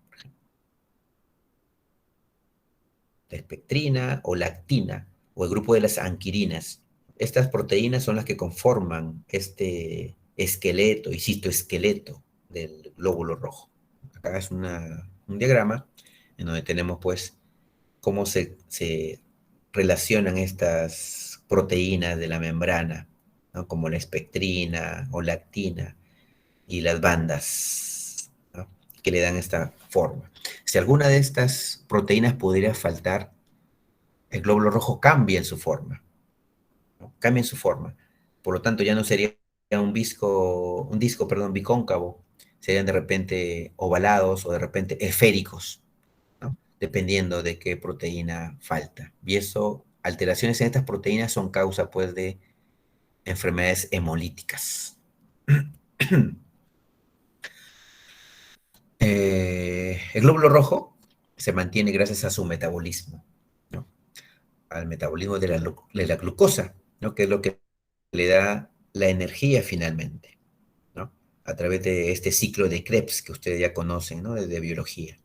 La espectrina o la actina o el grupo de las anquirinas. Estas proteínas son las que conforman este esqueleto y citoesqueleto del glóbulo rojo. Acá es un diagrama en donde tenemos pues cómo se relacionan estas proteínas de la membrana, ¿no? Como la espectrina o la actina y las bandas, ¿no? Que le dan esta forma. Si alguna de estas proteínas pudiera faltar, el glóbulo rojo cambia en su forma, ¿no? Cambia en su forma. Por lo tanto, ya no sería un disco, perdón, bicóncavo, serían de repente ovalados o de repente esféricos, ¿no? Dependiendo de qué proteína falta. Y eso, alteraciones en estas proteínas son causa, pues, de enfermedades hemolíticas. El glóbulo rojo se mantiene gracias a su metabolismo, ¿no? Al metabolismo de la glucosa, ¿no? Que es lo que le da la energía finalmente, ¿no? A través de este ciclo de Krebs que ustedes ya conocen, ¿no? De biología.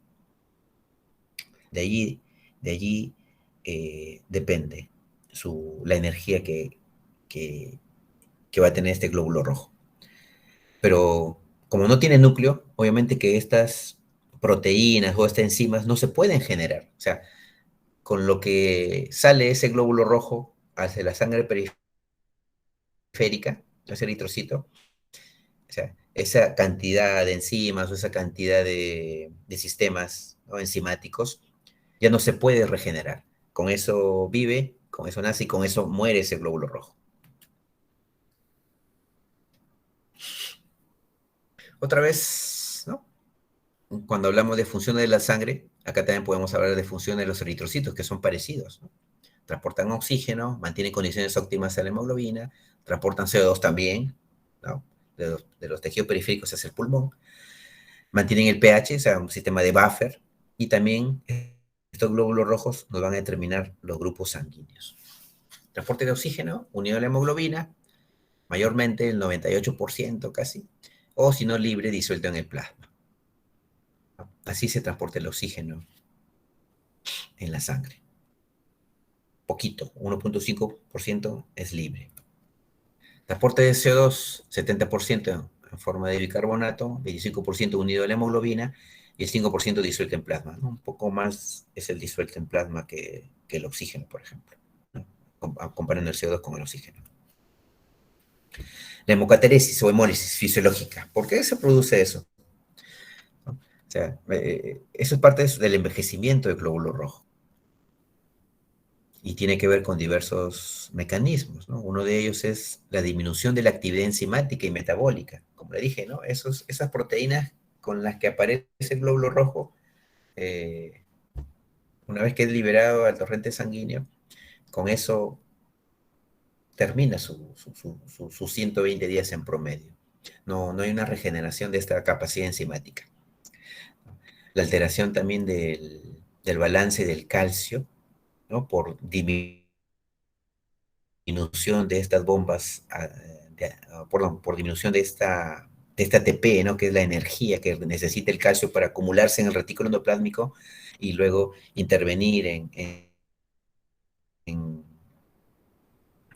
De allí, de allí depende la energía que, que va a tener este glóbulo rojo. Pero como no tiene núcleo, obviamente que estas proteínas o estas enzimas no se pueden generar. O sea, con lo que sale ese glóbulo rojo hacia la sangre periférica, ese eritrocito, o sea, esa cantidad de enzimas o esa cantidad de sistemas, ¿no? Enzimáticos, ya no se puede regenerar. Con eso vive, con eso nace y con eso muere ese glóbulo rojo. Otra vez, ¿no? Cuando hablamos de funciones de la sangre, acá también podemos hablar de funciones de los eritrocitos, que son parecidos, ¿no? Transportan oxígeno, mantienen condiciones óptimas a la hemoglobina, transportan CO2 también, ¿no? De los tejidos periféricos hacia el pulmón, mantienen el pH, o sea, un sistema de buffer, y también estos glóbulos rojos nos van a determinar los grupos sanguíneos. Transporte de oxígeno unido a la hemoglobina, mayormente el 98% casi, o si no libre, disuelto en el plasma. Así se transporta el oxígeno en la sangre. Poquito, 1.5% es libre. Transporte de CO2, 70% en forma de bicarbonato, 25% unido a la hemoglobina y el 5% disuelto en plasma, ¿no? Un poco más es el disuelto en plasma que el oxígeno, por ejemplo, ¿no? Comparando el CO2 con el oxígeno. La hemocateresis o hemólisis fisiológica. ¿Por qué se produce eso? ¿No? O sea, eso es parte del envejecimiento del glóbulo rojo y tiene que ver con diversos mecanismos, ¿no? Uno de ellos es la disminución de la actividad enzimática y metabólica. Como le dije, ¿no? Esas proteínas con las que aparece el glóbulo rojo, eh, una vez que es liberado al torrente sanguíneo, con eso termina sus 120 días en promedio. No hay una regeneración de esta capacidad enzimática. La alteración también del balance del calcio, ¿no? Por disminución de estas bombas, por disminución de esta ATP, ¿no? Que es la energía que necesita el calcio para acumularse en el retículo endoplásmico y luego intervenir en,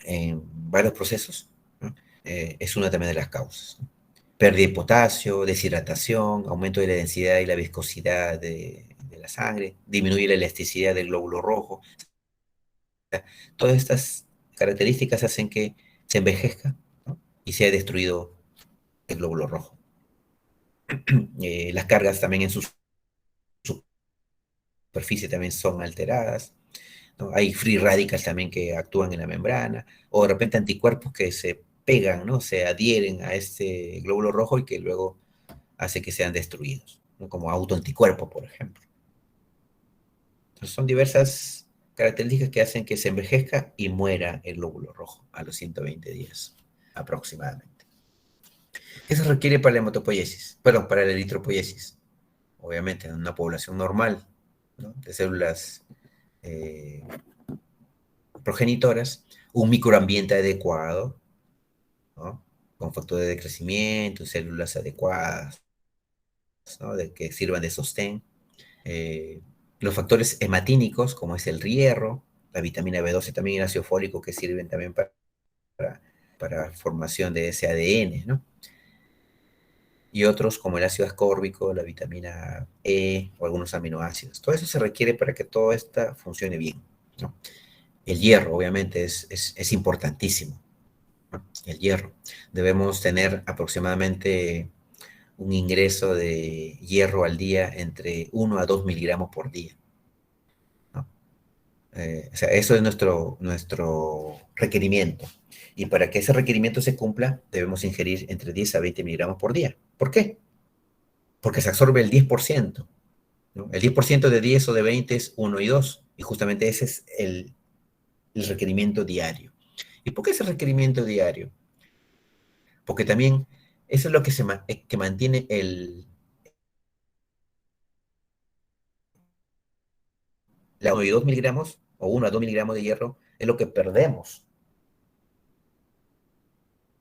en varios procesos, ¿no? Es una también de las causas, ¿no? Pérdida de potasio, deshidratación, aumento de la densidad y la viscosidad de la sangre, disminuye la elasticidad del glóbulo rojo. Todas estas características hacen que se envejezca, ¿no? Y se ha destruido el glóbulo rojo. Las cargas también en su superficie también son alteradas, ¿no? Hay free radicals también que actúan en la membrana, o de repente anticuerpos que se pegan, ¿no? Se adhieren a este glóbulo rojo y que luego hace que sean destruidos, ¿no? Como autoanticuerpo, por ejemplo. Entonces, son diversas características que hacen que se envejezca y muera el glóbulo rojo a los 120 días aproximadamente. ¿Qué se requiere para la hematopoiesis? Perdón, para la eritropoiesis. Obviamente, en una población normal, ¿no?, de células eh, progenitoras, un microambiente adecuado, ¿no?, con factores de crecimiento, células adecuadas, ¿no?, de que sirvan de sostén. Eh, los factores hematínicos, como es el hierro, la vitamina B12 también, el ácido fólico, que sirven también para formación de ese ADN, ¿no? Y otros como el ácido ascórbico, la vitamina E o algunos aminoácidos. Todo eso se requiere para que todo esto funcione bien, ¿no? El hierro, obviamente, es importantísimo, ¿no? El hierro. Debemos tener aproximadamente un ingreso de hierro al día entre 1 a 2 miligramos por día, ¿no? O sea, eso es nuestro requerimiento. Y para que ese requerimiento se cumpla, debemos ingerir entre 10 a 20 miligramos por día. ¿Por qué? Porque se absorbe el 10%, ¿no? El 10% de 10 o de 20 es 1 y 2. Y justamente ese es el requerimiento diario. ¿Y por qué ese requerimiento diario? Porque también eso es lo que, que mantiene 1 y 2 miligramos, o 1 a 2 miligramos de hierro, es lo que perdemos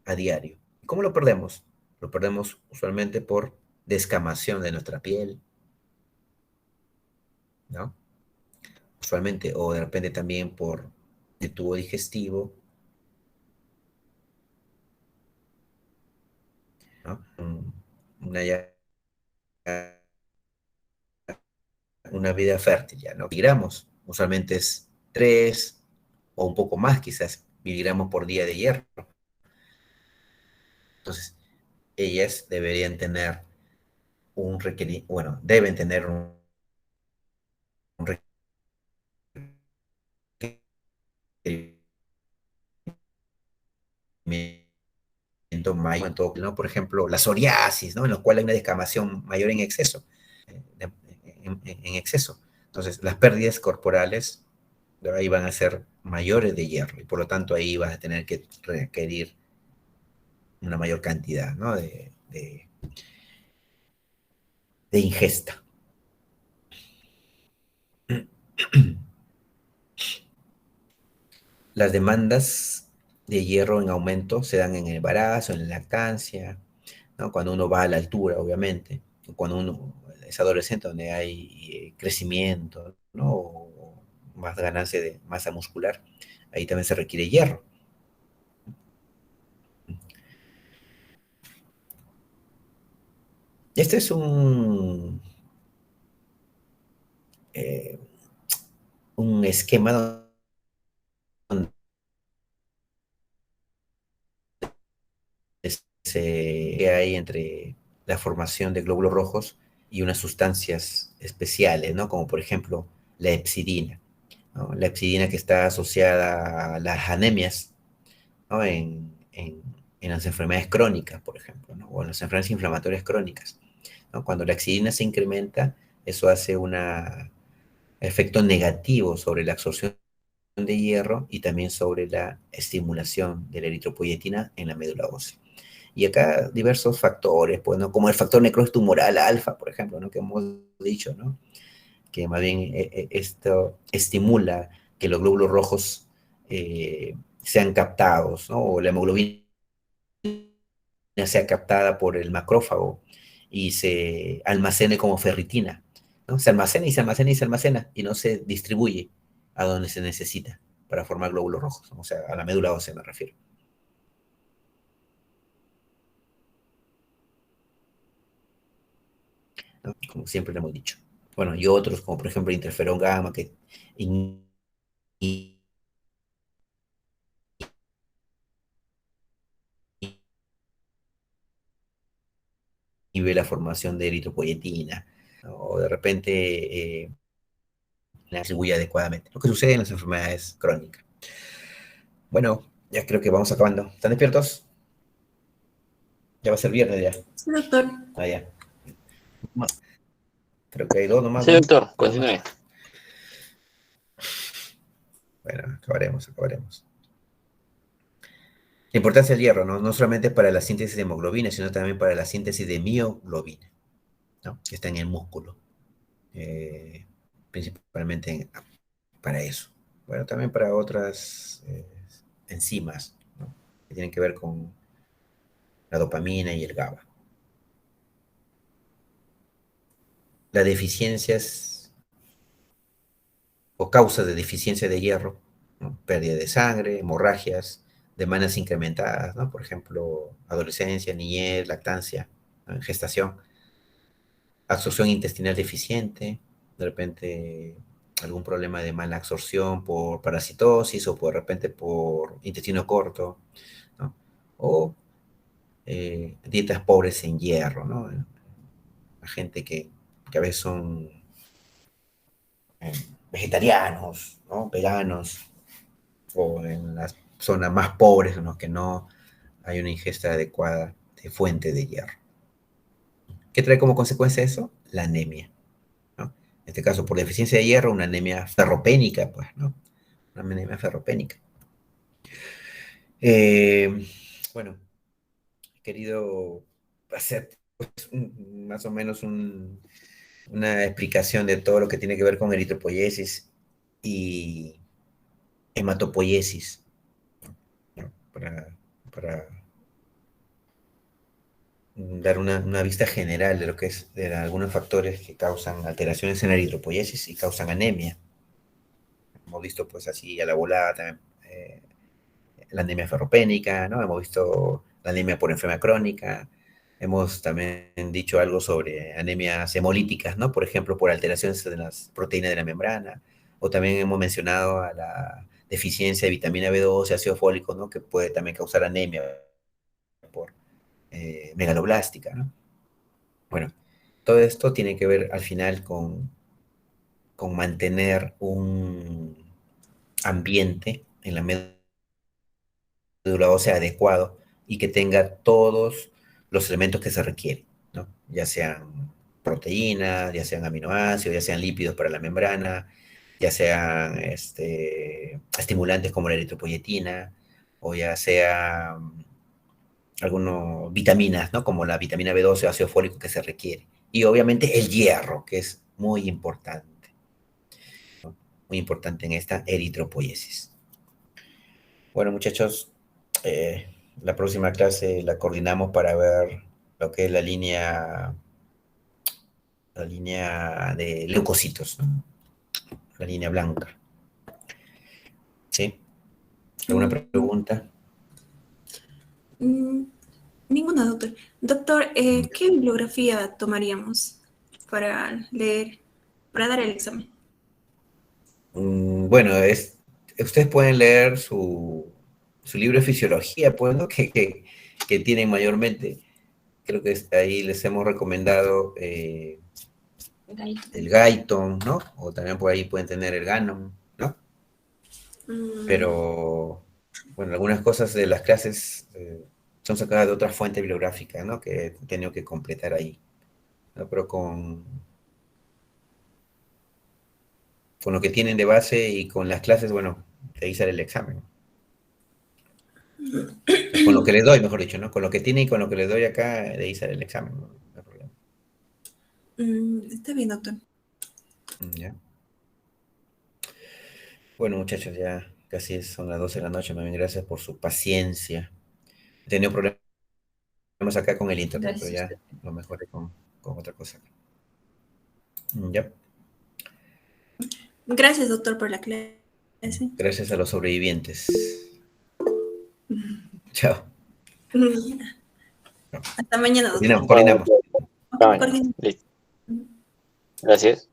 a diario. ¿Cómo lo perdemos? Lo perdemos usualmente por descamación de nuestra piel, ¿no? Usualmente, o de repente también por el tubo digestivo, ¿no? Una, una vida fértil, ¿ya? ¿No? Miligramos, usualmente es 3 o un poco más, quizás, miligramos por día de hierro. Entonces, ellas deberían tener un requerimiento, bueno, deben tener un requerimiento mayor, ¿no? Por ejemplo, la psoriasis, ¿no? En lo cual hay una descamación mayor en exceso, en exceso. Entonces, las pérdidas corporales ahí van a ser mayores de hierro y por lo tanto ahí vas a tener que requerir una mayor cantidad, ¿no?, de ingesta. Las demandas de hierro en aumento se dan en el embarazo, en la lactancia, ¿no?, cuando uno va a la altura, obviamente, cuando uno es adolescente, donde hay crecimiento, ¿no?, o más ganancia de masa muscular, ahí también se requiere hierro. Este es eh, un esquema donde que hay entre la formación de glóbulos rojos y unas sustancias especiales, ¿no? Como por ejemplo la hepcidina, ¿no? La hepcidina que está asociada a las anemias, ¿no?, en las enfermedades crónicas, por ejemplo, ¿no?, o en las enfermedades inflamatorias crónicas, ¿no? Cuando la hepcidina se incrementa, eso hace un efecto negativo sobre la absorción de hierro y también sobre la estimulación de la eritropoyetina en la médula ósea. Y acá diversos factores, pues, ¿no?, como el factor necrosis tumoral alfa, por ejemplo, ¿no?, que hemos dicho, ¿no?, que más bien esto estimula que los glóbulos rojos sean captados, ¿no?, o la hemoglobina sea captada por el macrófago y se almacene como ferritina, ¿no? Se almacena y se almacena y se almacena y no se distribuye a donde se necesita para formar glóbulos rojos, o sea, a la médula ósea me refiero, ¿no?, como siempre le hemos dicho. Bueno, y otros, como por ejemplo interferón gamma, que inhibe la formación de eritropoyetina, ¿no?, o de repente la distribuye adecuadamente, lo que sucede en las enfermedades crónicas. Bueno, ya creo que vamos acabando. ¿Están despiertos? Ya va a ser viernes ya. Sí, doctor. Ah, ya. Creo que hay dos nomás, Sí, ¿no? doctor, Dos más. continúe. Bueno, acabaremos. La importancia del hierro, ¿no? No solamente para la síntesis de hemoglobina, sino también para la síntesis de mioglobina, ¿no? Que está en el músculo. Principalmente para eso. Bueno, también para otras enzimas, ¿no? Que tienen que ver con la dopamina y el GABA. Las deficiencias o causas de deficiencia de hierro, ¿no? Pérdida de sangre, hemorragias, demandas incrementadas, ¿no? Por ejemplo, adolescencia, niñez, lactancia, ¿no? Gestación, absorción intestinal deficiente, de repente algún problema de mala absorción por parasitosis o por de repente por intestino corto, ¿no? O dietas pobres en hierro, ¿no? La gente que a veces son eh, vegetarianos, ¿no? Veganos, o en las zonas más pobres en las que no hay una ingesta adecuada de fuente de hierro. ¿Qué trae como consecuencia eso? La anemia, ¿no? En este caso, por deficiencia de hierro, una anemia ferropénica, pues, ¿no? Una anemia ferropénica. Bueno, he querido hacer pues, más o menos una explicación de todo lo que tiene que ver con eritropoyesis y hematopoiesis, ¿no? Para dar una vista general de lo que es de algunos factores que causan alteraciones en la eritropoyesis y causan anemia. Hemos visto pues así a la volada también la anemia ferropénica, ¿no? Hemos visto la anemia por enfermedad crónica, hemos también dicho algo sobre anemias hemolíticas, ¿no? Por ejemplo, por alteraciones de las proteínas de la membrana, o también hemos mencionado a la deficiencia de vitamina B12, ácido fólico, ¿no? Que puede también causar anemia por megaloblástica, ¿no? Bueno, todo esto tiene que ver al final con mantener un ambiente en la médula ósea adecuado y que tenga todos los elementos que se requieren, ¿no? Ya sean proteínas, ya sean aminoácidos, ya sean lípidos para la membrana, ya sean estimulantes como la eritropoyetina, o ya sean algunas vitaminas, ¿no? Como la vitamina B12 o ácido fólico que se requiere. Y obviamente el hierro, que es muy importante, ¿no? Muy importante en esta eritropoyesis. Bueno, muchachos, la próxima clase la coordinamos para ver lo que es la línea de leucocitos, ¿no? La línea blanca. ¿Sí? ¿Alguna pregunta? Mm, Ninguna, doctor. Doctor, ¿qué bibliografía tomaríamos para leer, para dar el examen? Bueno, ustedes pueden leer su libro de fisiología, pues, ¿no? Que tienen mayormente. Creo que ahí les hemos recomendado el Guyton, ¿no? O también por ahí pueden tener el Gannon, ¿no? Mm, Pero, bueno, algunas cosas de las clases son sacadas de otra fuente bibliográfica, ¿no? Que he tenido que completar ahí, ¿no? Pero con lo que tienen de base y con las clases, bueno, de ahí sale el examen. Con lo que les doy, mejor dicho, ¿no? Con lo que tiene y con lo que les doy acá, de ahí sale el examen, no hay problema. Está bien, doctor. ¿Ya? Bueno, muchachos, ya casi son las 12 de la noche. Más bien, gracias por su paciencia. He tenido problemas acá con el internet, pero Gracias a ya usted. lo mejoré con otra cosa. ¿Ya? Gracias, doctor, por la clase. Gracias a los sobrevivientes. Chao. Hasta mañana, doctor. Coordinamos. Hasta Ok, mañana. coordinamos. Listo. Gracias.